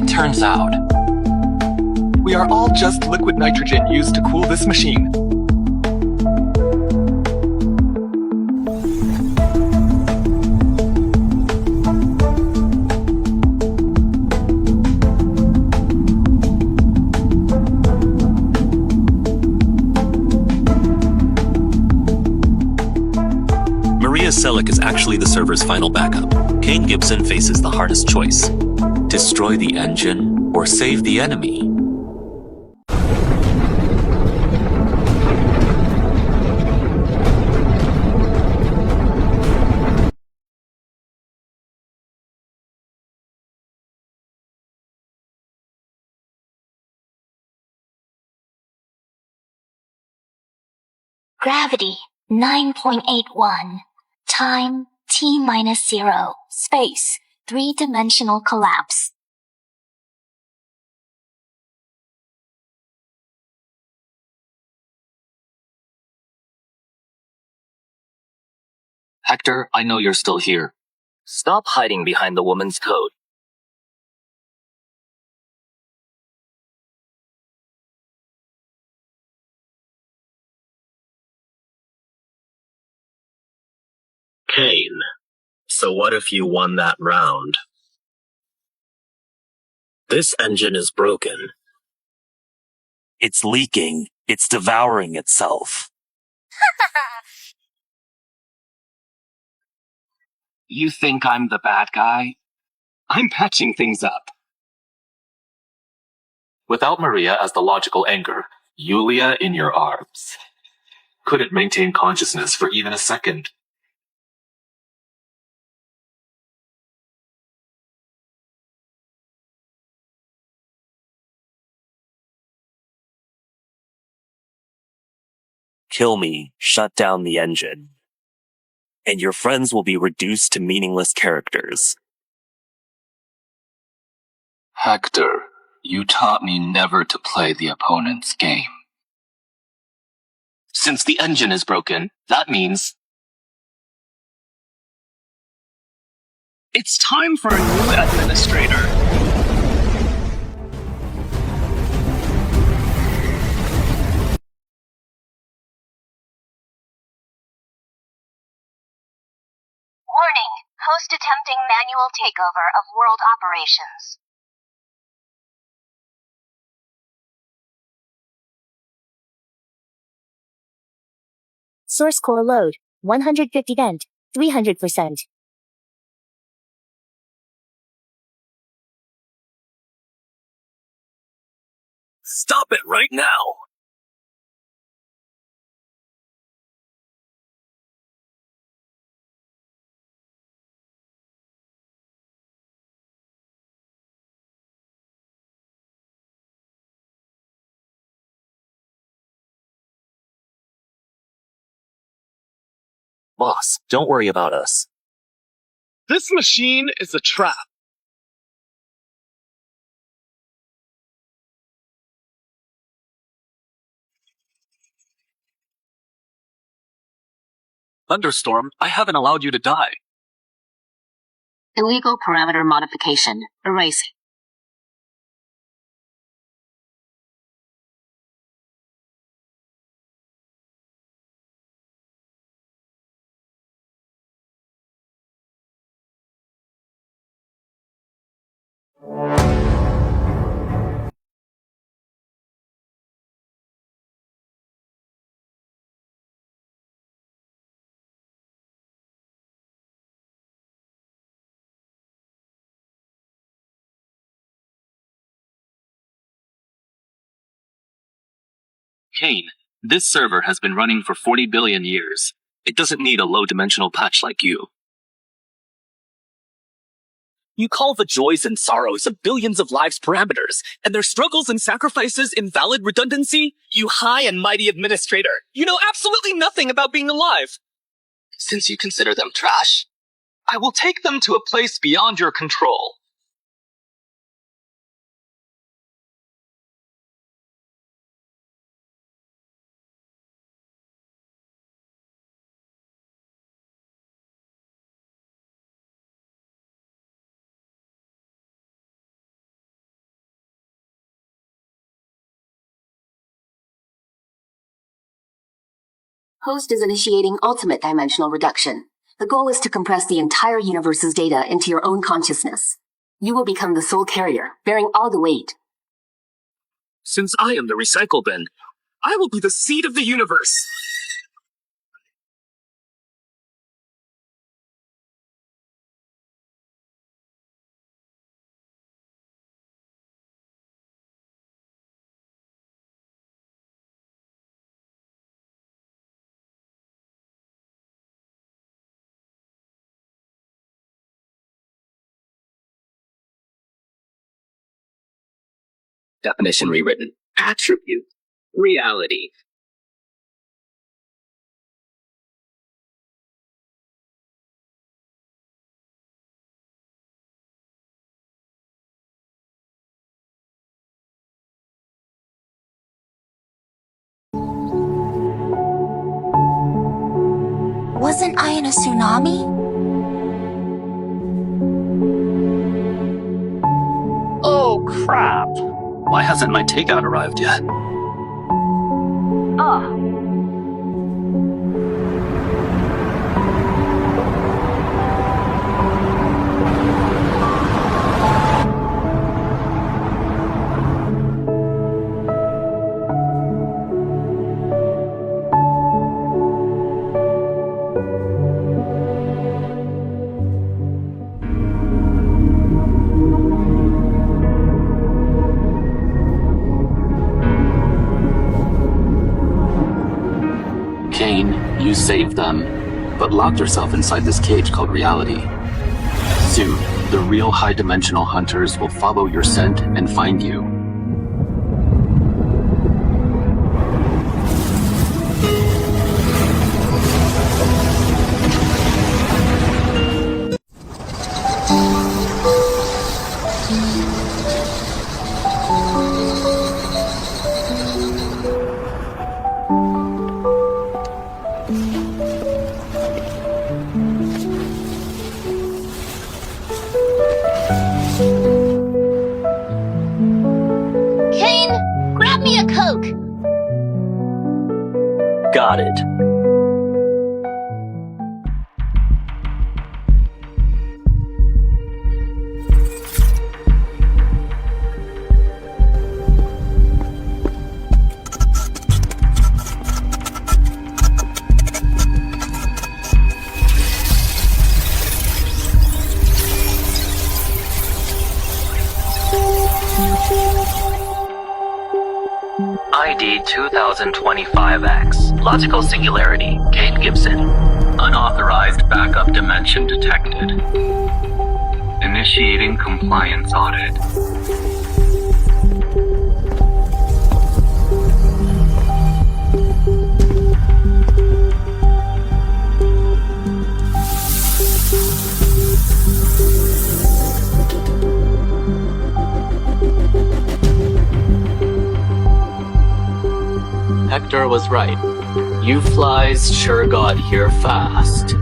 Turns out, we are all just liquid nitrogen used to cool this machine. Maria Selleck is actually the server's final backup. Kane Gibson faces the hardest choice. Destroy the engine or save the enemy? Gravity 9.81. Time T-0. Space 3-dimensional collapse. Hector, I know you're still here. Stop hiding behind the woman's code. Kane, so what if you won that round? This engine is broken. It's leaking. It's devouring itself. You think I'm the bad guy? I'm patching things up. Without Maria as the logical anchor, Yulia in your arms couldn't maintain consciousness for even a second. Kill me, shut down the engine. And your friends will be reduced to meaningless characters. Hector, you taught me never to play the opponent's game. Since the engine is broken, that means it's time for a new administrator. Warning. Host attempting manual takeover of world operations. Source core load 150%, 300%. Stop it right now! Boss, don't worry about us. This machine is a trap. Thunderstorm, I haven't allowed you to die. Illegal parameter modification. Erasing. Kane, This server has been running for 40 billion years. It doesn't need a low-dimensional patch like you. You call the joys and sorrows of billions of lives parameters, and their struggles and sacrifices invalid redundancy? You high and mighty administrator, you know absolutely nothing about being alive. Since you consider them trash, I will take them to a place beyond your control. Host is initiating ultimate dimensional reduction. The goal is to compress the entire universe's data into your own consciousness. You will become the sole carrier, bearing all the weight. Since I am the recycle bin, I will be the seed of the universe. Definition rewritten. Attribute. Reality. Wasn't I in a tsunami? Oh, crap. Why hasn't my takeout arrived yet? Kane, you saved them, but locked yourself inside this cage called reality. Soon, the real high-dimensional hunters will follow your scent and find you. Kane, grab me a Coke. Got it. ID 2025X. Logical singularity. Kane Gibson. Unauthorized backup dimension detected. Initiating compliance audit. Hector was right. You flies sure got here fast.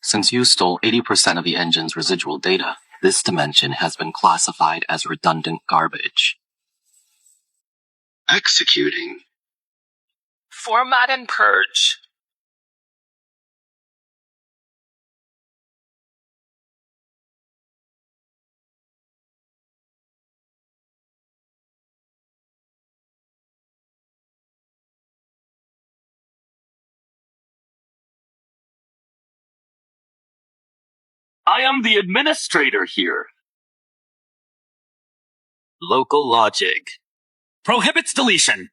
Since you stole 80% of the engine's residual data, this dimension has been classified as redundant garbage. Executing. Format and purge. I am the administrator here. Local logic prohibits deletion.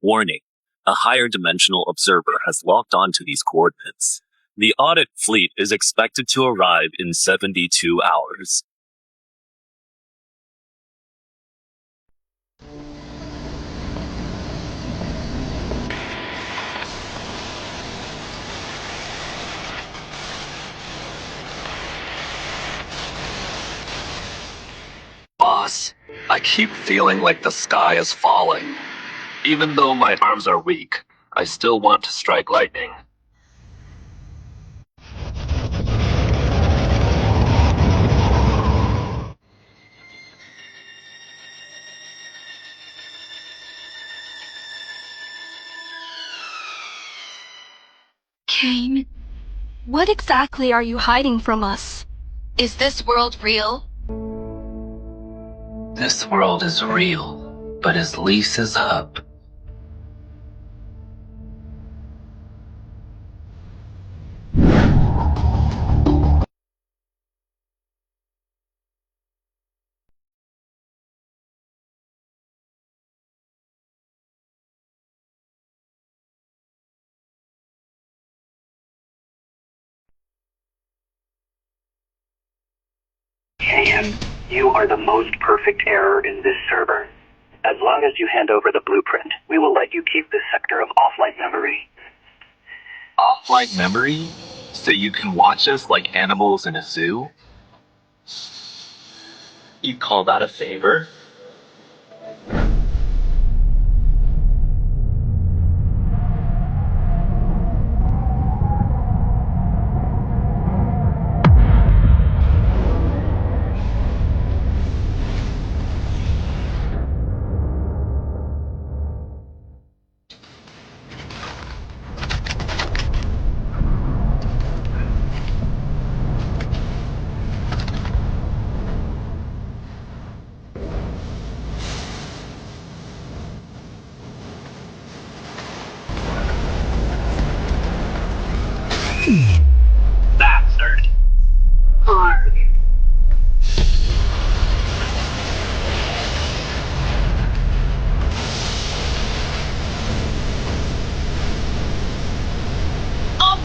Warning. A higher dimensional observer has locked onto these coordinates. The audit fleet is expected to arrive in 72 hours. Boss, I keep feeling like the sky is falling. Even though my arms are weak, I still want to strike lightning. Kane, what exactly are you hiding from us? Is this world real? This world is real, but his lease is up. Kane, you are the most perfect error in this server. As long as you hand over the blueprint, we will let you keep this sector of offline memory. Offline memory? So you can watch us like animals in a zoo? You call that a favor? Bastard. Hard.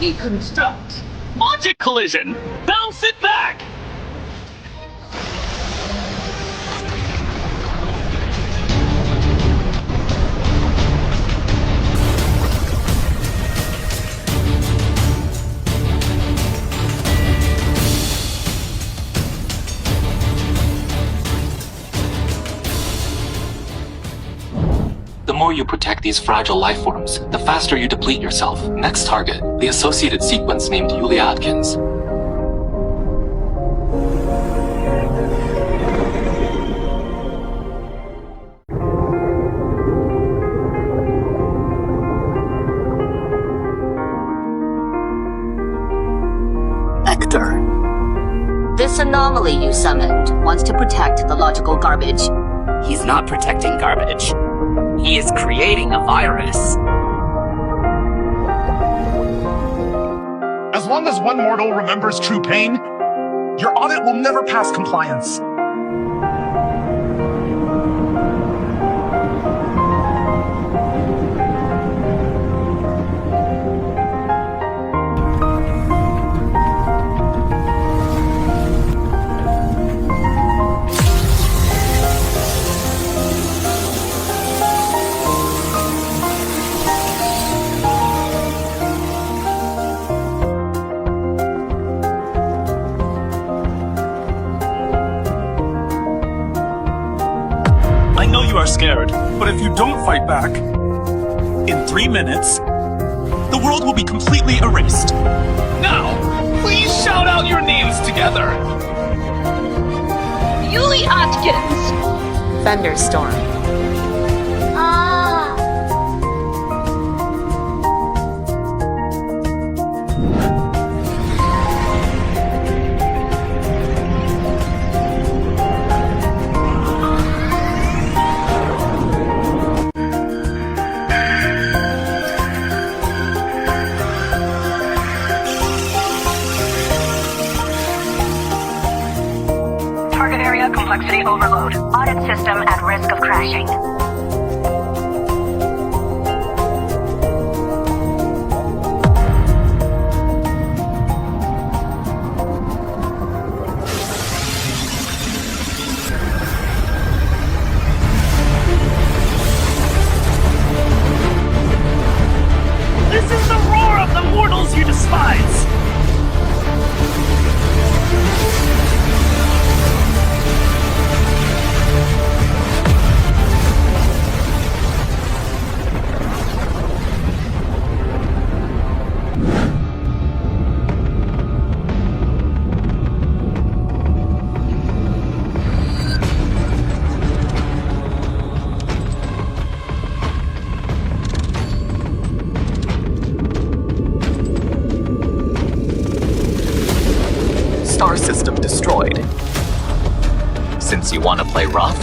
Deconstruct. Logic collision. Bounce it back. The more you protect these fragile life forms, the faster you deplete yourself. Next target, the associated sequence named Julia Atkins. Hector. This anomaly you summoned wants to protect the logical garbage. He's not protecting garbage. He is creating a virus. As long as one mortal remembers true pain, your audit will never pass compliance. You are scared, But if you don't fight back, in 3 minutes, the world will be completely erased. Now, please shout out your names together. Yuli Atkins. Thunderstorm. Ah. Target area complexity overload. Audit system at risk of crashing. This is the roar of the mortals you despise! Star system destroyed. Since you want to play rough,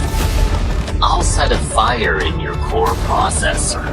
I'll set a fire in your core processor.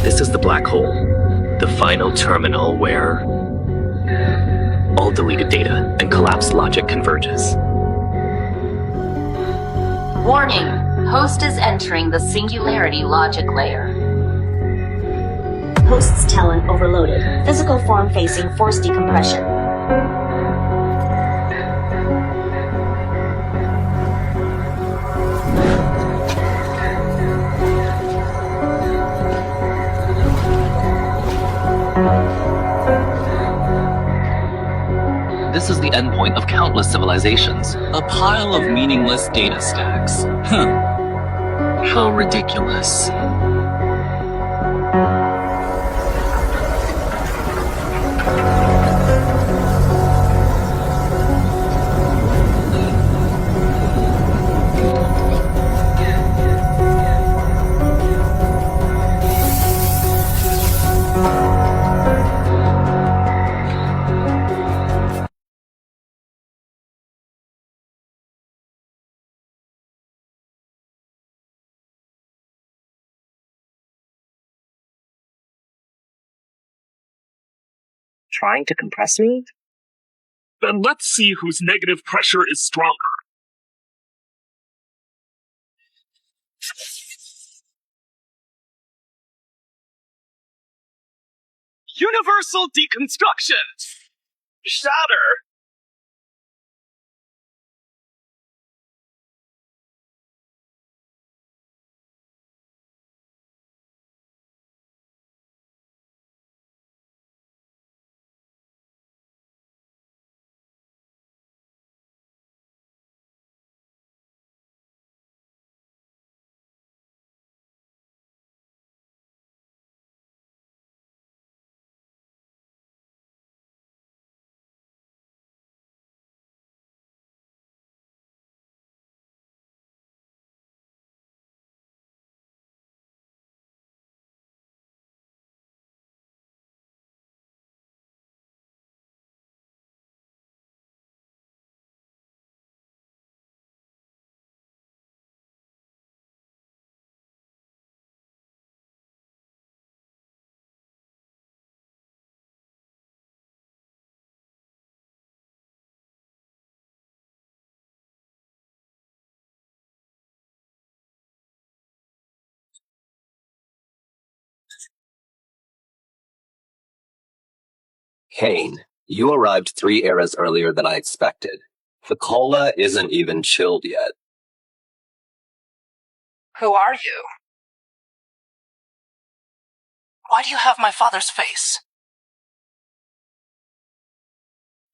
This is the black hole, the final terminal where all deleted data and collapsed logic converges. Warning. Host is entering the singularity logic layer. Host's talent overloaded. Physical form facing force decompression. This is the endpoint of countless civilizations, a pile of meaningless data stacks. How ridiculous. Trying to compress me? Then let's see whose negative pressure is stronger. Universal deconstruction! Shatter! Kane, you arrived 3 eras earlier than I expected. The cola isn't even chilled yet. Who are you? Why do you have my father's face?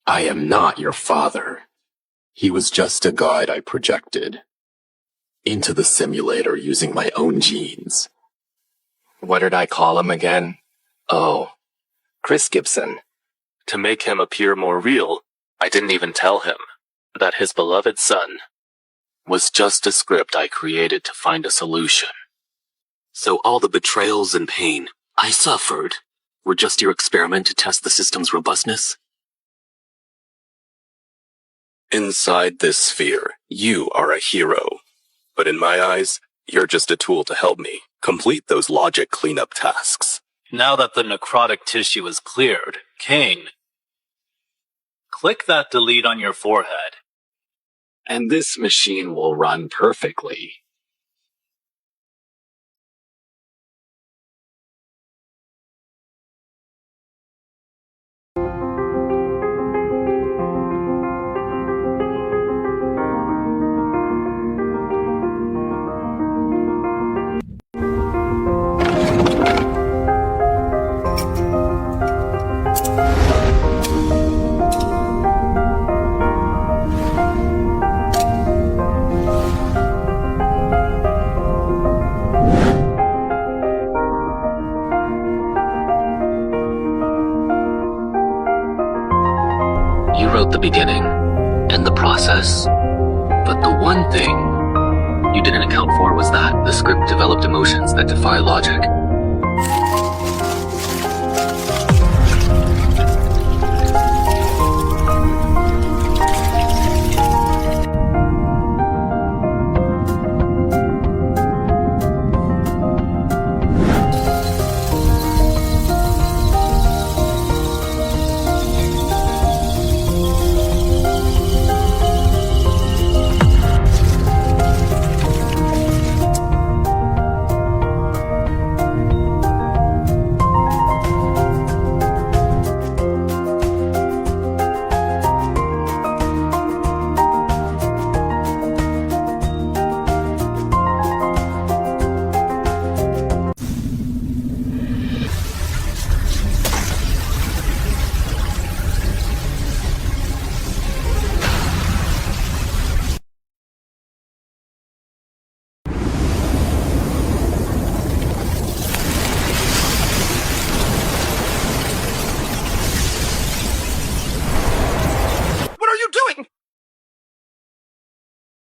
I am not your father. He was just a guide I projected into the simulator using my own genes. What did I call him again? Oh, Chris Gibson. To make him appear more real, I didn't even tell him that his beloved son was just a script I created to find a solution. So all the betrayals and pain I suffered were just your experiment to test the system's robustness? Inside this sphere, you are a hero. But in my eyes, you're just a tool to help me complete those logic cleanup tasks. Now that the necrotic tissue is cleared, Kane, click that delete on your forehead. And this machine will run perfectly. You wrote the beginning and the process, but the one thing you didn't account for was that the script developed emotions that defy logic.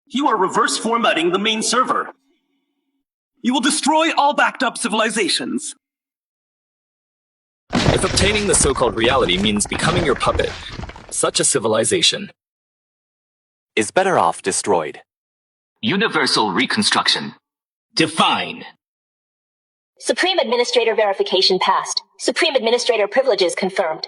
You are reverse formatting the main server. You will destroy all backed up civilizations. If obtaining the so-called reality means becoming your puppet, such a civilization is better off destroyed. Universal reconstruction. Define. Supreme Administrator verification passed. Supreme Administrator privileges confirmed.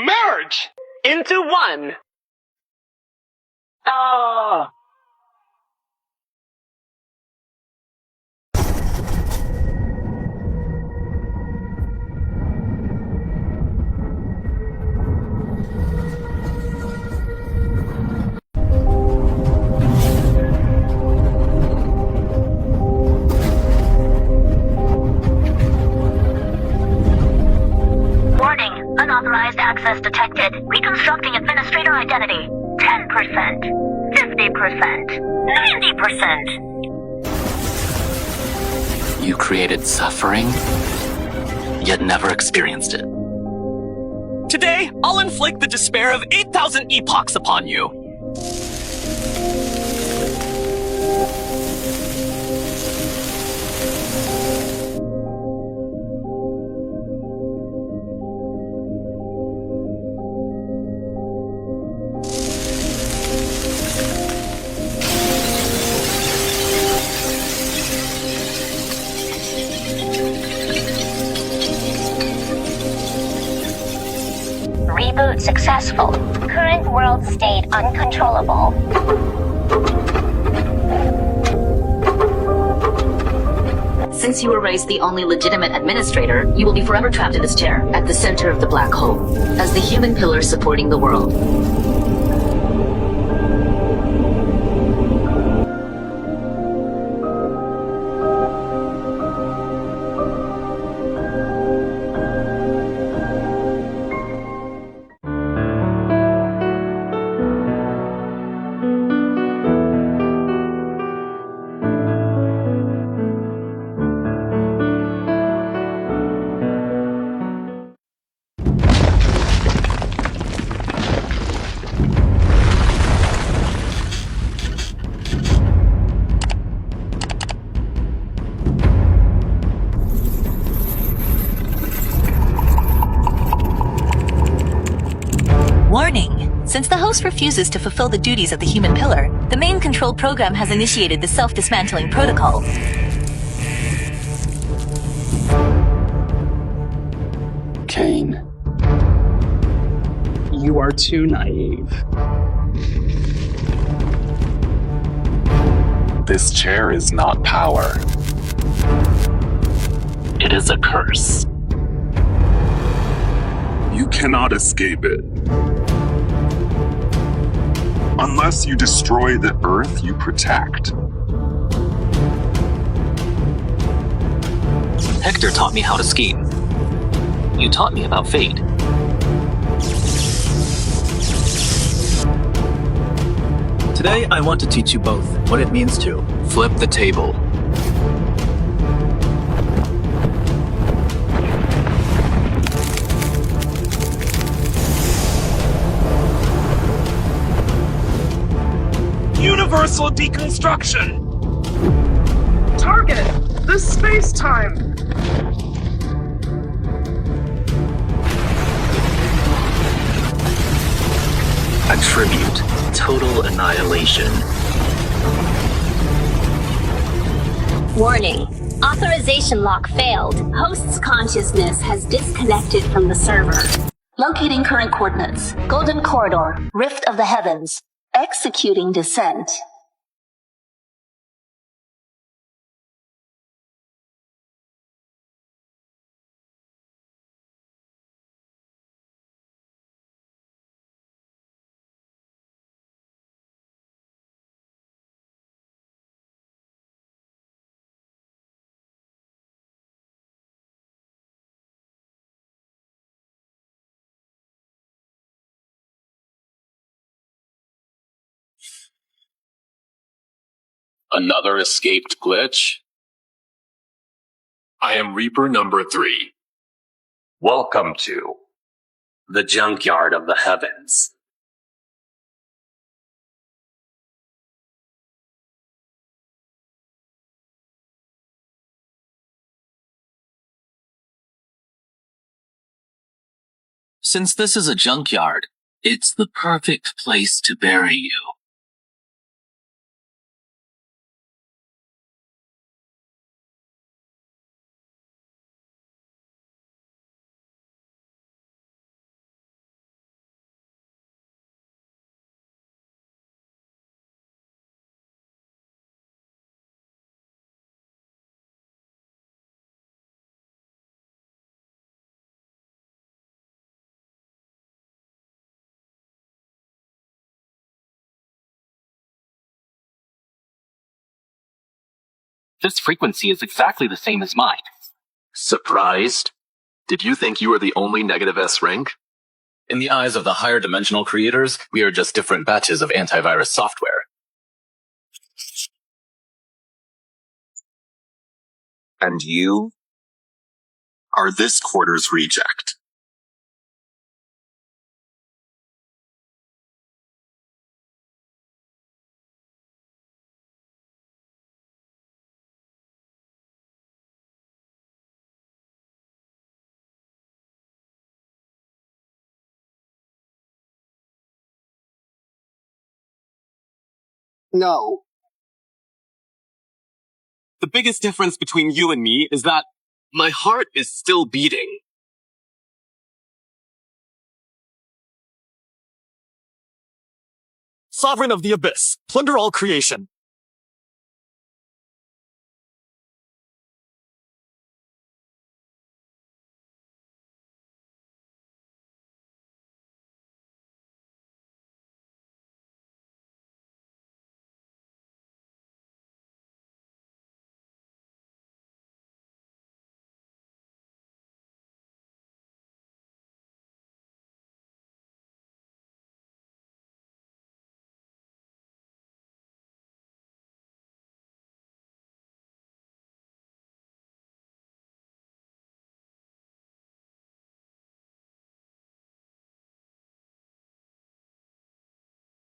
Merge into one. Ah. Warning, unauthorized access detected. Reconstructing administrator identity. 10%, 50%, 90%. You created suffering, yet never experienced it. Today, I'll inflict the despair of 8,000 epochs upon you. successful. Current world state uncontrollable. Since you were raised the only legitimate administrator, you will be forever trapped in this chair, at the center of the black hole, as the human pillar supporting the world. Warning! Since the host refuses to fulfill the duties of the human pillar, the main control program has initiated the self-dismantling protocol. Kane. You are too naive. This chair is not power. It is a curse. You cannot escape it. Unless you destroy the Earth you protect. Hector taught me how to scheme. You taught me about fate. Today, I want to teach you both what it means to flip the table. Universal deconstruction! Target! The space-time! attribute total annihilation. Warning. Authorization lock failed. Host's consciousness has disconnected from the server. Locating current coordinates. Golden Corridor. Rift of the Heavens. Executing descent. Another escaped glitch? I am Reaper number 3. Welcome to the junkyard of the heavens. Since this is a junkyard, it's the perfect place to bury you. This frequency is exactly the same as mine. Surprised? Did you think you were the only negative S rank? In the eyes of the higher dimensional creators, we are just different batches of antivirus software. And you are this quarter's reject. No. The biggest difference between you and me is that my heart is still beating. Sovereign of the Abyss, plunder all creation.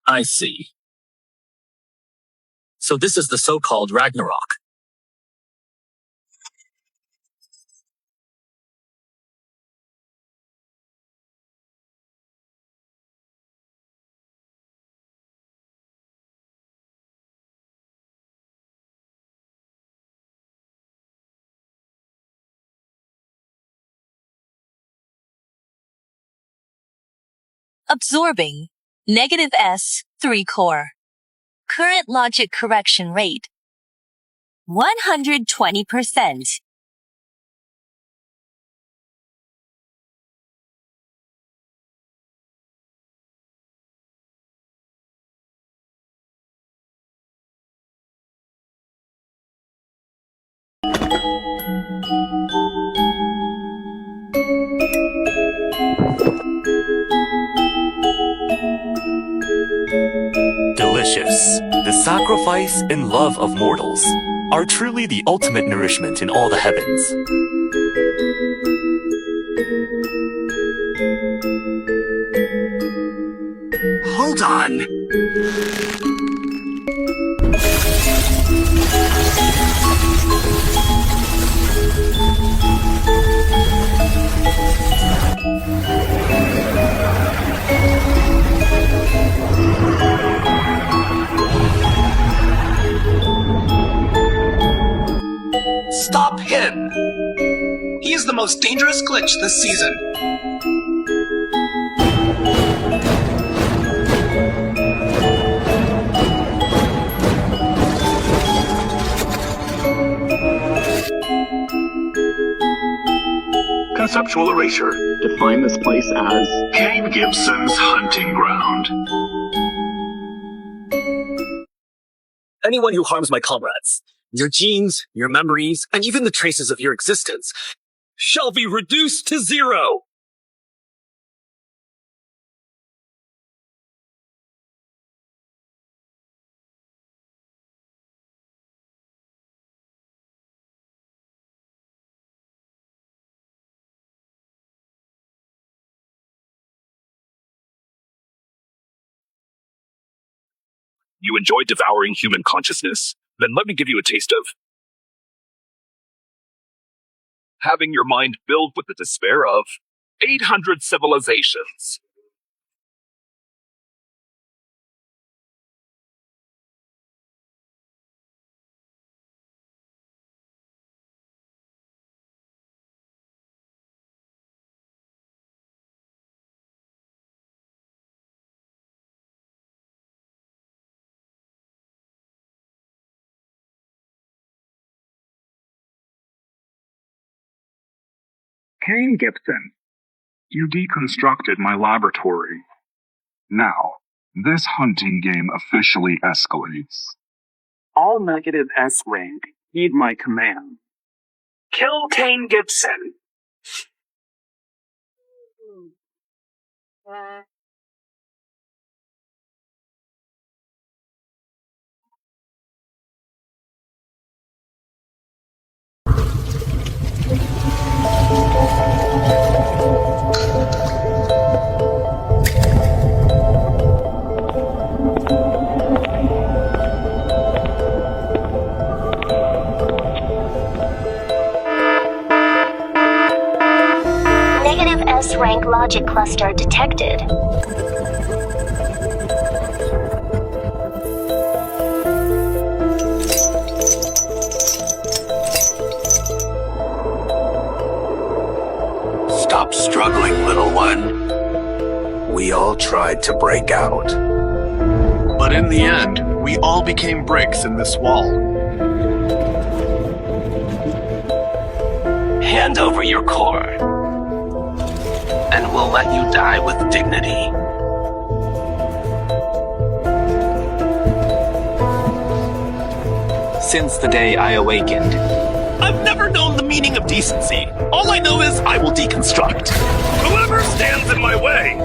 I see. So this is the so-called Ragnarok. Absorbing. -S, 3 core. Current logic correction rate. 120%. Delicious. The sacrifice and love of mortals are truly the ultimate nourishment in all the heavens. Hold on. Stop him! He is the most dangerous glitch this season. Conceptual erasure. Define this place as Kane Gibson's hunting ground. Anyone who harms my comrades, your genes, your memories, and even the traces of your existence, shall be reduced to 0. You enjoy devouring human consciousness? Then let me give you a taste of having your mind filled with the despair of 800 civilizations. Kane Gibson, you deconstructed my laboratory. Now, this hunting game officially escalates. All -S rank, heed my command. Kill Kane Gibson. -S rank logic cluster detected. Stop struggling, little one. We all tried to break out, But in the end, we all became bricks in this wall. Hand over your core, and we'll let you die with dignity. Since the day I awakened, I've never known the meaning of decency. All I know is I will deconstruct. Whoever stands in my way.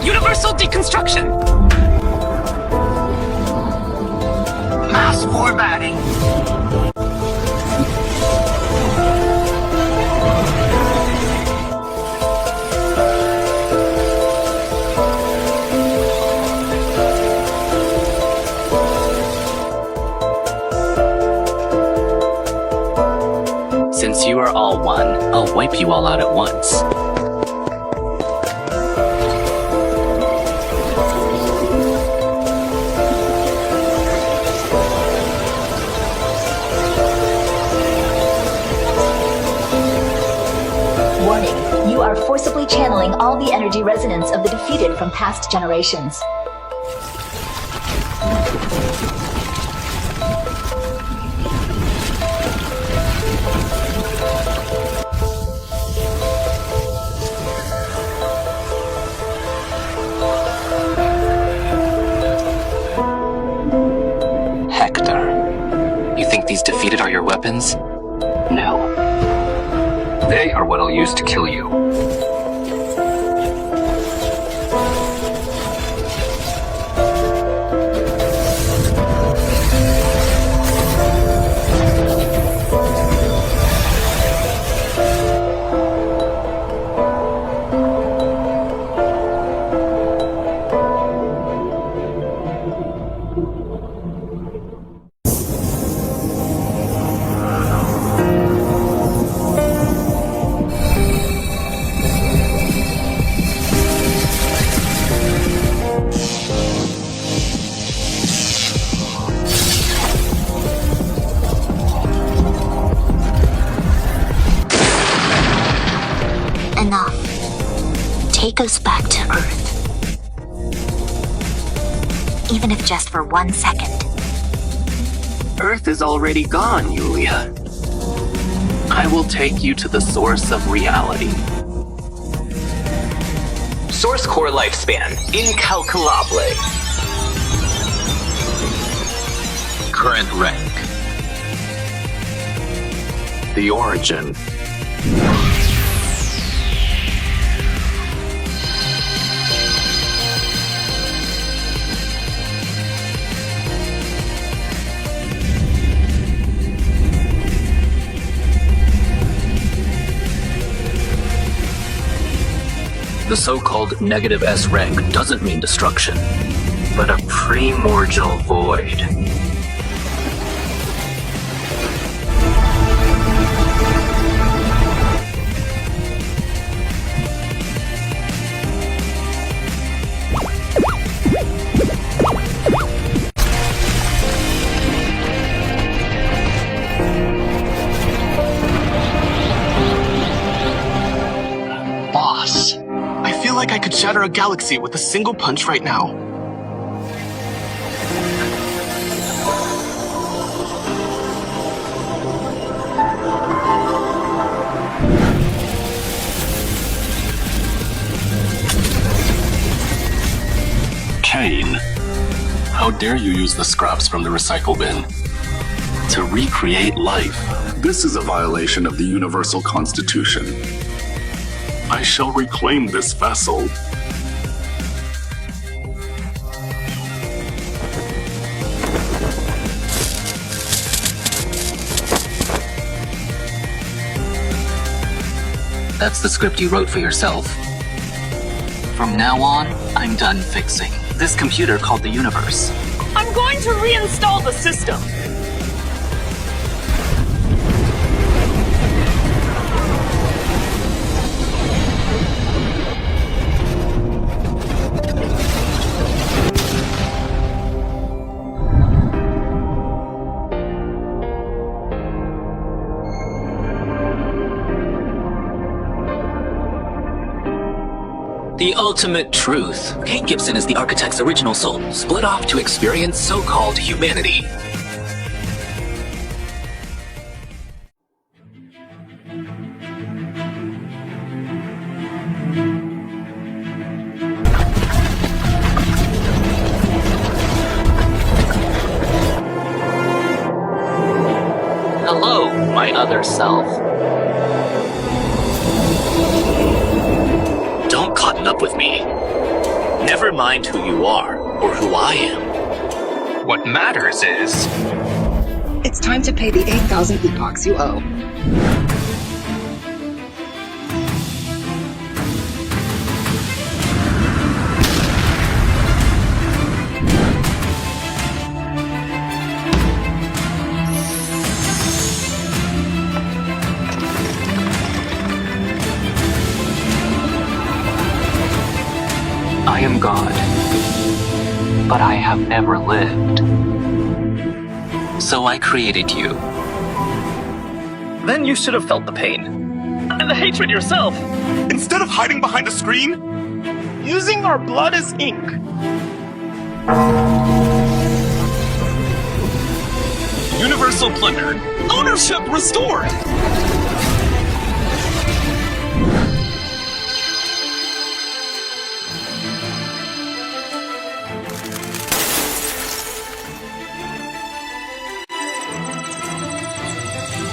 Universal deconstruction! Mass formatting! Since you are all one, I'll wipe you all out at once. Warning, you are forcibly channeling all the energy resonance of the defeated from past generations. Hector, you think these defeated are your weapons? No. They are what I'll use to kill you. Enough. Take us back to Earth. Even if just for 1 second. Earth is already gone, Yulia. I will take you to the source of reality. Source core lifespan, incalculable. Current rank. The origin. The so-called negative S rank doesn't mean destruction, but a primordial void. Boss, I feel like I could shatter a galaxy with a single punch right now. Kane, how dare you use the scraps from the recycle bin to recreate life? This is a violation of the Universal Constitution. I shall reclaim this vessel. That's the script you wrote for yourself. From now on, I'm done fixing this computer called the universe. I'm going to reinstall the system. ultimate truth. Kate Gibson is the architect's original soul, split off to experience so-called humanity. Hello, my other self. Don't cotton up with me. Never mind who you are, or who I am. What matters is... It's time to pay the 8,000 epochs you owe. I am God, but I have never lived. So I created you. Then you should have felt the pain. And the hatred yourself. Instead of hiding behind a screen, using our blood as ink. Universal plundered. Ownership restored.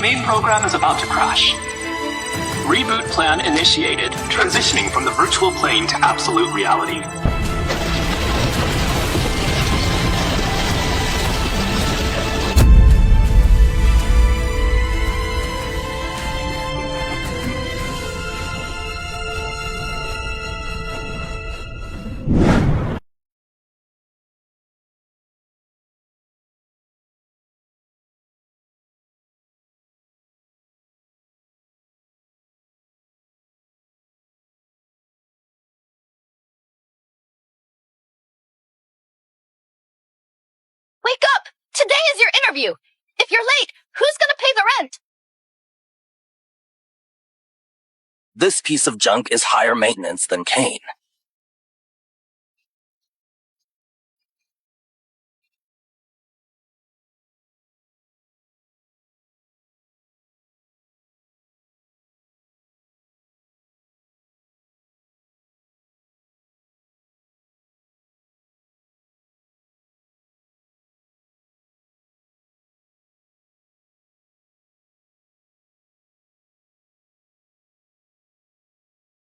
Main program is about to crash. Reboot plan initiated, transitioning from the virtual plane to absolute reality. Wake up! Today is your interview! If you're late, who's gonna pay the rent? This piece of junk is higher maintenance than Kane.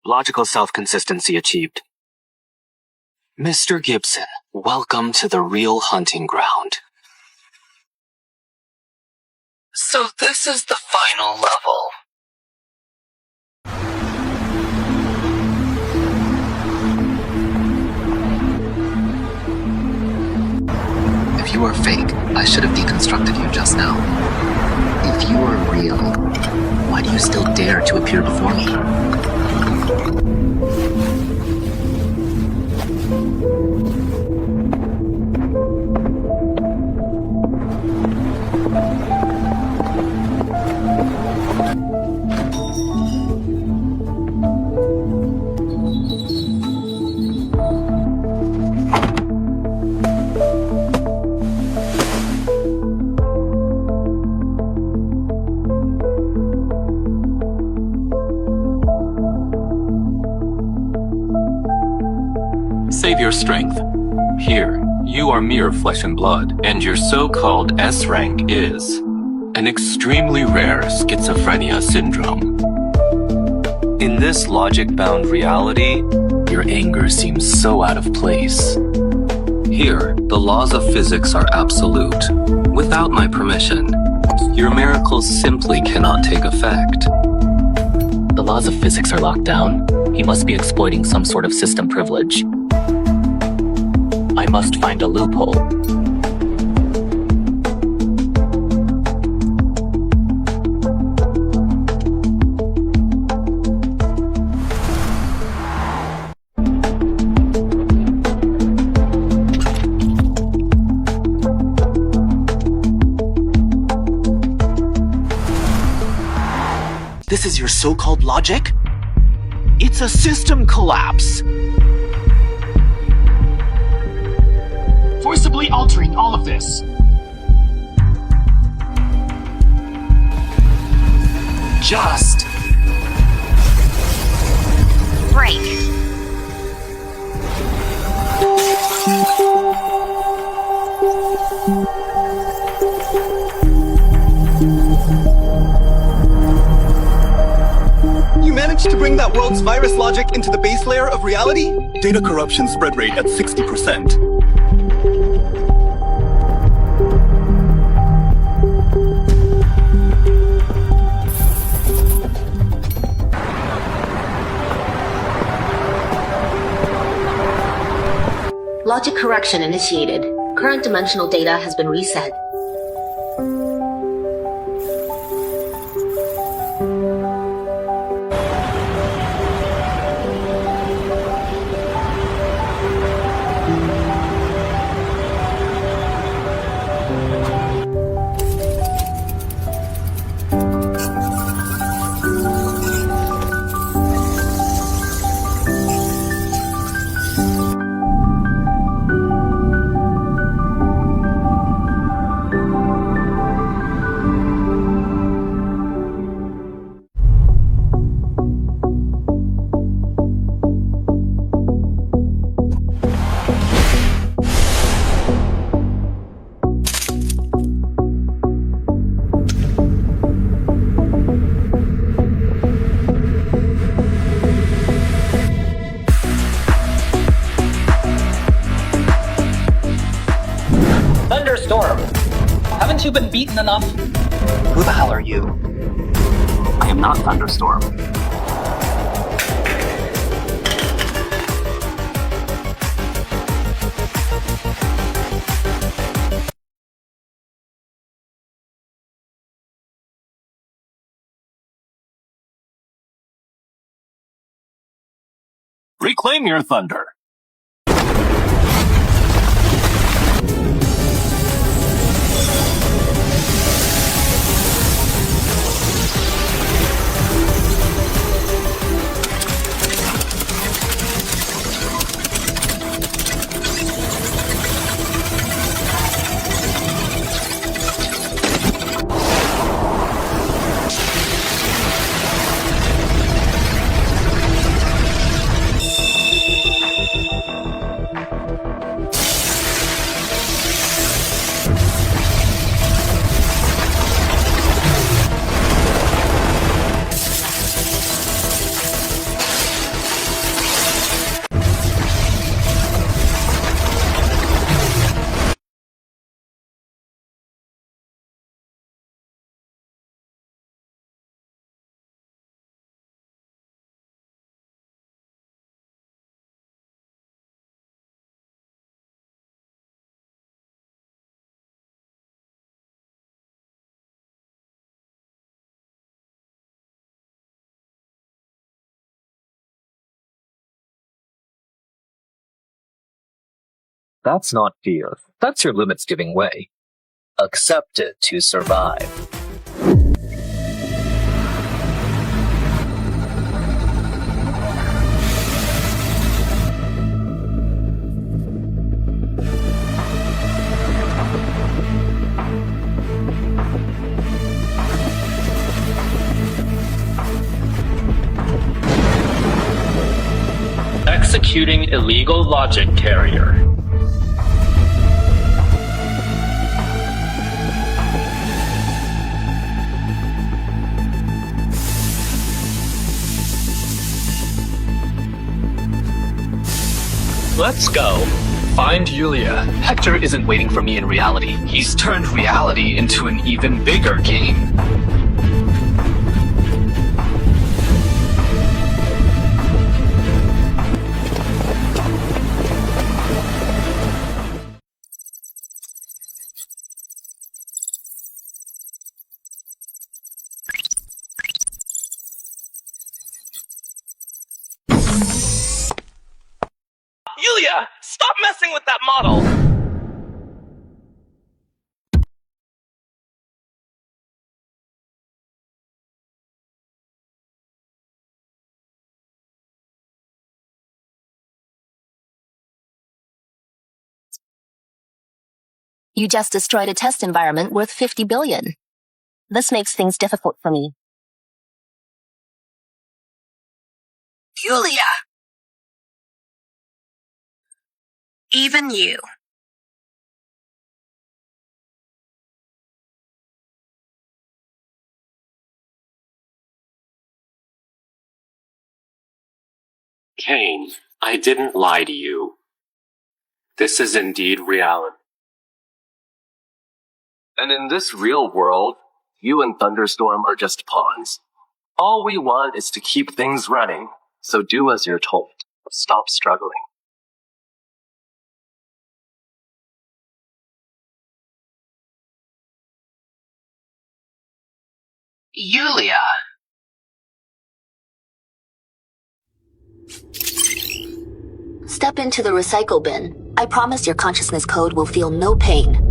Logical self-consistency achieved. Mr. Gibson, welcome to the real hunting ground. So this is the final level. If you are fake, I should have deconstructed you just now. If you are real, why do you still dare to appear before me? Save your strength. Here, you are mere flesh and blood, and your so-called S-rank is an extremely rare schizophrenia syndrome. In this logic-bound reality, your anger seems so out of place. Here, the laws of physics are absolute. Without my permission, your miracles simply cannot take effect. The laws of physics are locked down. He must be exploiting some sort of system privilege. I must find a loophole. This is your so-called logic? It's a system collapse. this. Just break. You managed to bring that world's virus logic into the base layer of reality? Data corruption spread rate at 60%. Logic correction initiated. Current dimensional data has been reset. Thunderstorm! Haven't you been beaten enough? Who the hell are you? I am not Thunderstorm. Reclaim your thunder. That's not fear. That's your limits giving way. Accept it to survive. Executing illegal logic carrier. Let's go. Find Yulia. Hector isn't waiting for me in reality. He's turned reality into an even bigger game. Yulia, stop messing with that model! You just destroyed a test environment worth 50 billion. This makes things difficult for me. Julia! Even you. Kane, I didn't lie to you. This is indeed reality. And in this real world, you and Thunderstorm are just pawns. All we want is to keep things running, so do as you're told. Stop struggling. Julia! Step into the recycle bin. I promise your consciousness code will feel no pain.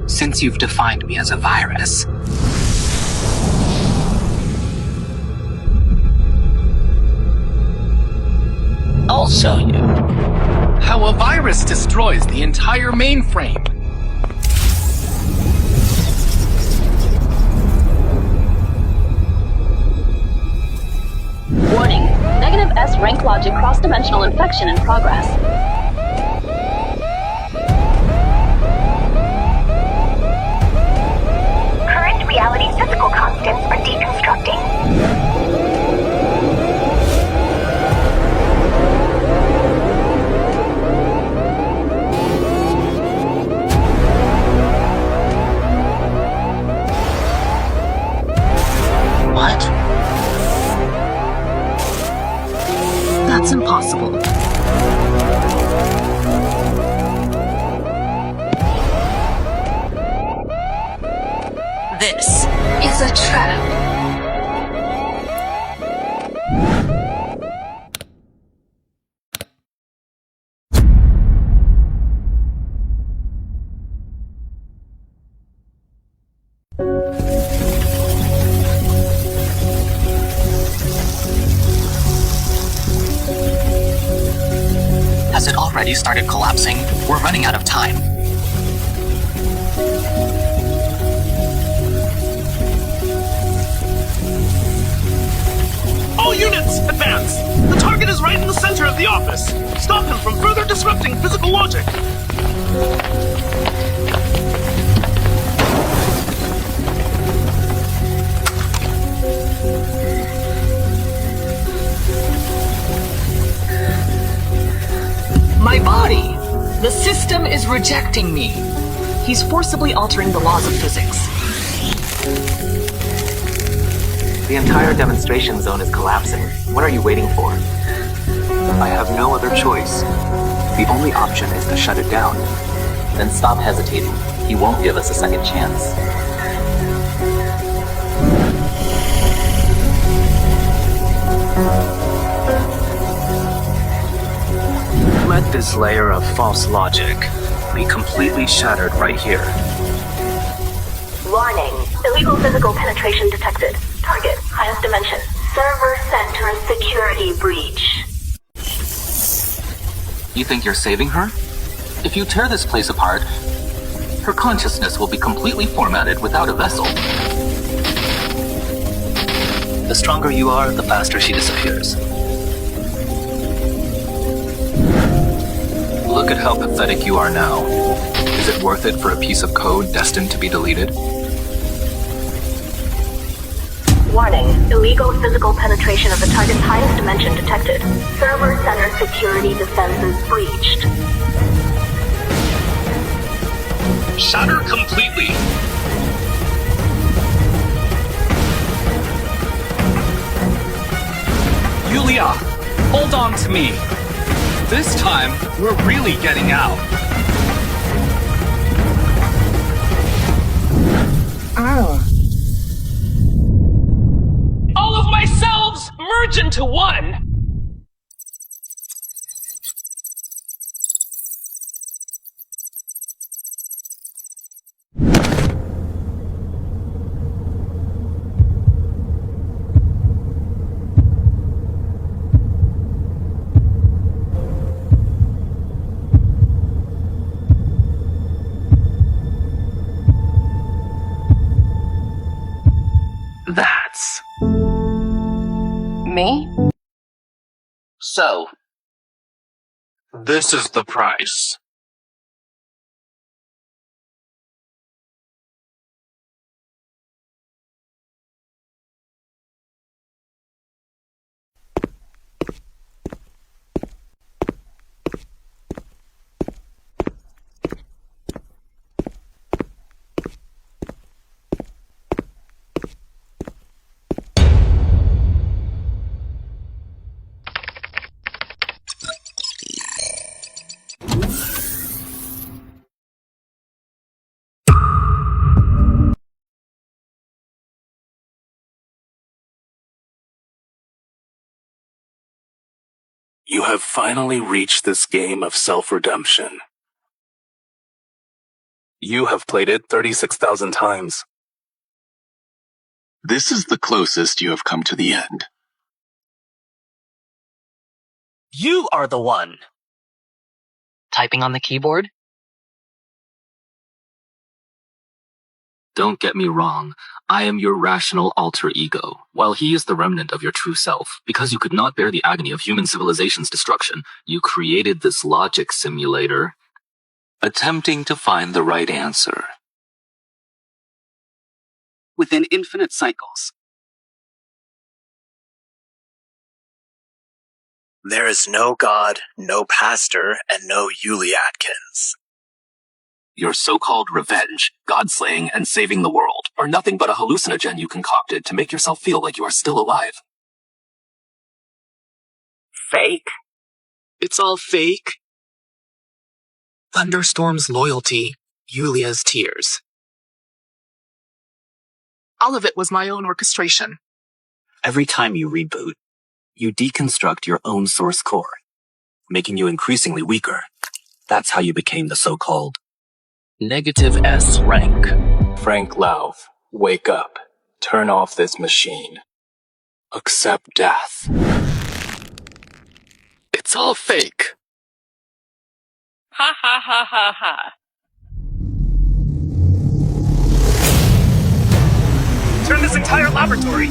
Since you've defined me as a virus, I'll show you how a virus destroys the entire mainframe. Warning. Negative S rank logic cross-dimensional infection in progress. Current reality physical constants are deconstructing. What? That's impossible. This is a trap. Has it already started collapsing? We're running out of time. All units, advance! The target is right in the center of the office. Stop him from further disrupting physical logic. My body! The system is rejecting me. He's forcibly altering the laws of physics. The entire demonstration zone is collapsing. What are you waiting for? I have no other choice. The only option is to shut it down. Then stop hesitating. He won't give us a second chance. Let this layer of false logic be completely shattered right here. Warning. Illegal physical penetration detected. Target, highest dimension. Server center security breach. You think you're saving her? If you tear this place apart, her consciousness will be completely formatted without a vessel. The stronger you are, the faster she disappears. Look at how pathetic you are now. Is it worth it for a piece of code destined to be deleted? Warning. Illegal physical penetration of the target's highest dimension detected. Server center security defenses breached. Shatter completely. Julia, hold on to me. This time, we're really getting out. All of my selves merge into one! price. Me? So, this is the price. You have finally reached this game of self-redemption. You have played it 36,000 times. This is the closest you have come to the end. You are the one. Typing on the keyboard? Don't get me wrong, I am your rational alter ego, while he is the remnant of your true self. Because you could not bear the agony of human civilization's destruction, you created this logic simulator, attempting to find the right answer. Within infinite cycles. There is no God, no pastor, and no Yulia Atkins. Your so-called revenge, god-slaying, and saving the world are nothing but a hallucinogen you concocted to make yourself feel like you are still alive. Fake? It's all fake. Thunderstorm's loyalty, Yulia's tears. All of it was my own orchestration. Every time you reboot, you deconstruct your own source core, making you increasingly weaker. That's how you became the so-called Negative S rank. Frank Lauv, wake up. Turn off this machine. Accept death. It's all fake. Ha ha ha ha ha. Turn this entire laboratory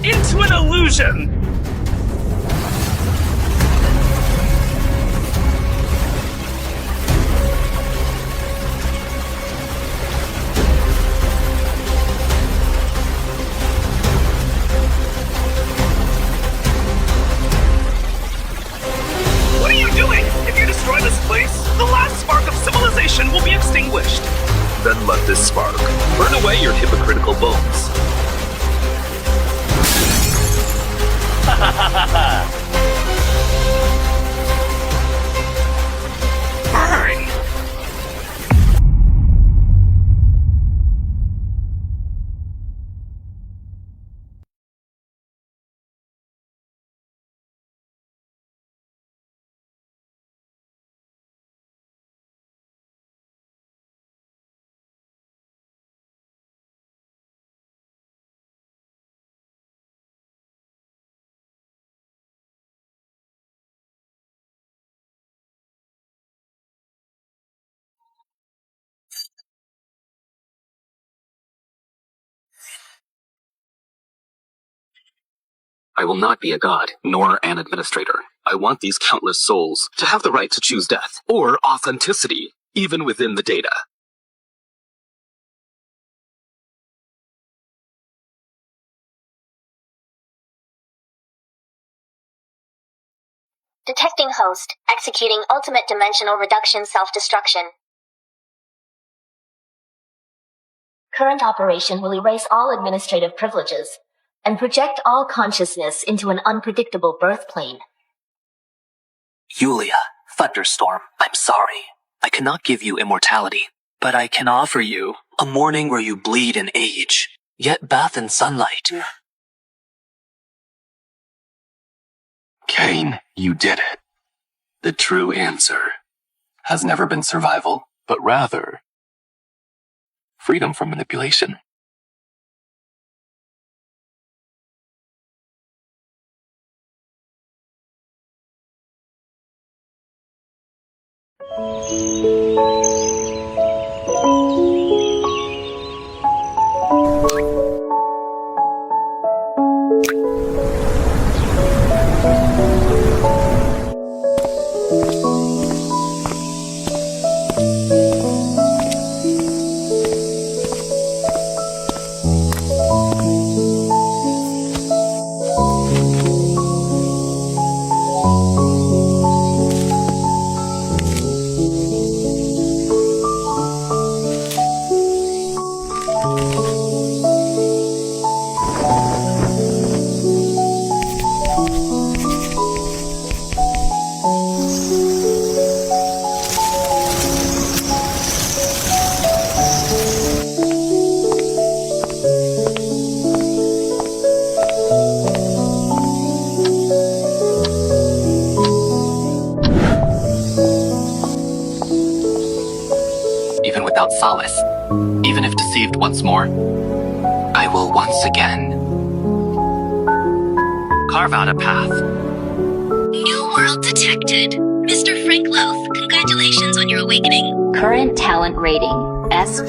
into an illusion! What are you doing? If you destroy this place, the last spark of civilization will be extinguished. Then let this spark burn away your hypocritical bones. Ha ha ha ha ha! Burn! I will not be a god, nor an administrator. I want these countless souls to have the right to choose death, or authenticity, even within the data. Detecting host, executing ultimate dimensional reduction self-destruction. Current operation will erase all administrative privileges and project all consciousness into an unpredictable birth plane. Yulia, Thunderstorm, I'm sorry. I cannot give you immortality, but I can offer you a morning where you bleed and age, yet bath in sunlight. Kane, you did it. The true answer has never been survival, but rather freedom from manipulation. solace. Even if deceived once more, I will once again carve out a path. New world detected. Mr. Frank Loaf, congratulations on your awakening. Current talent rating, S+.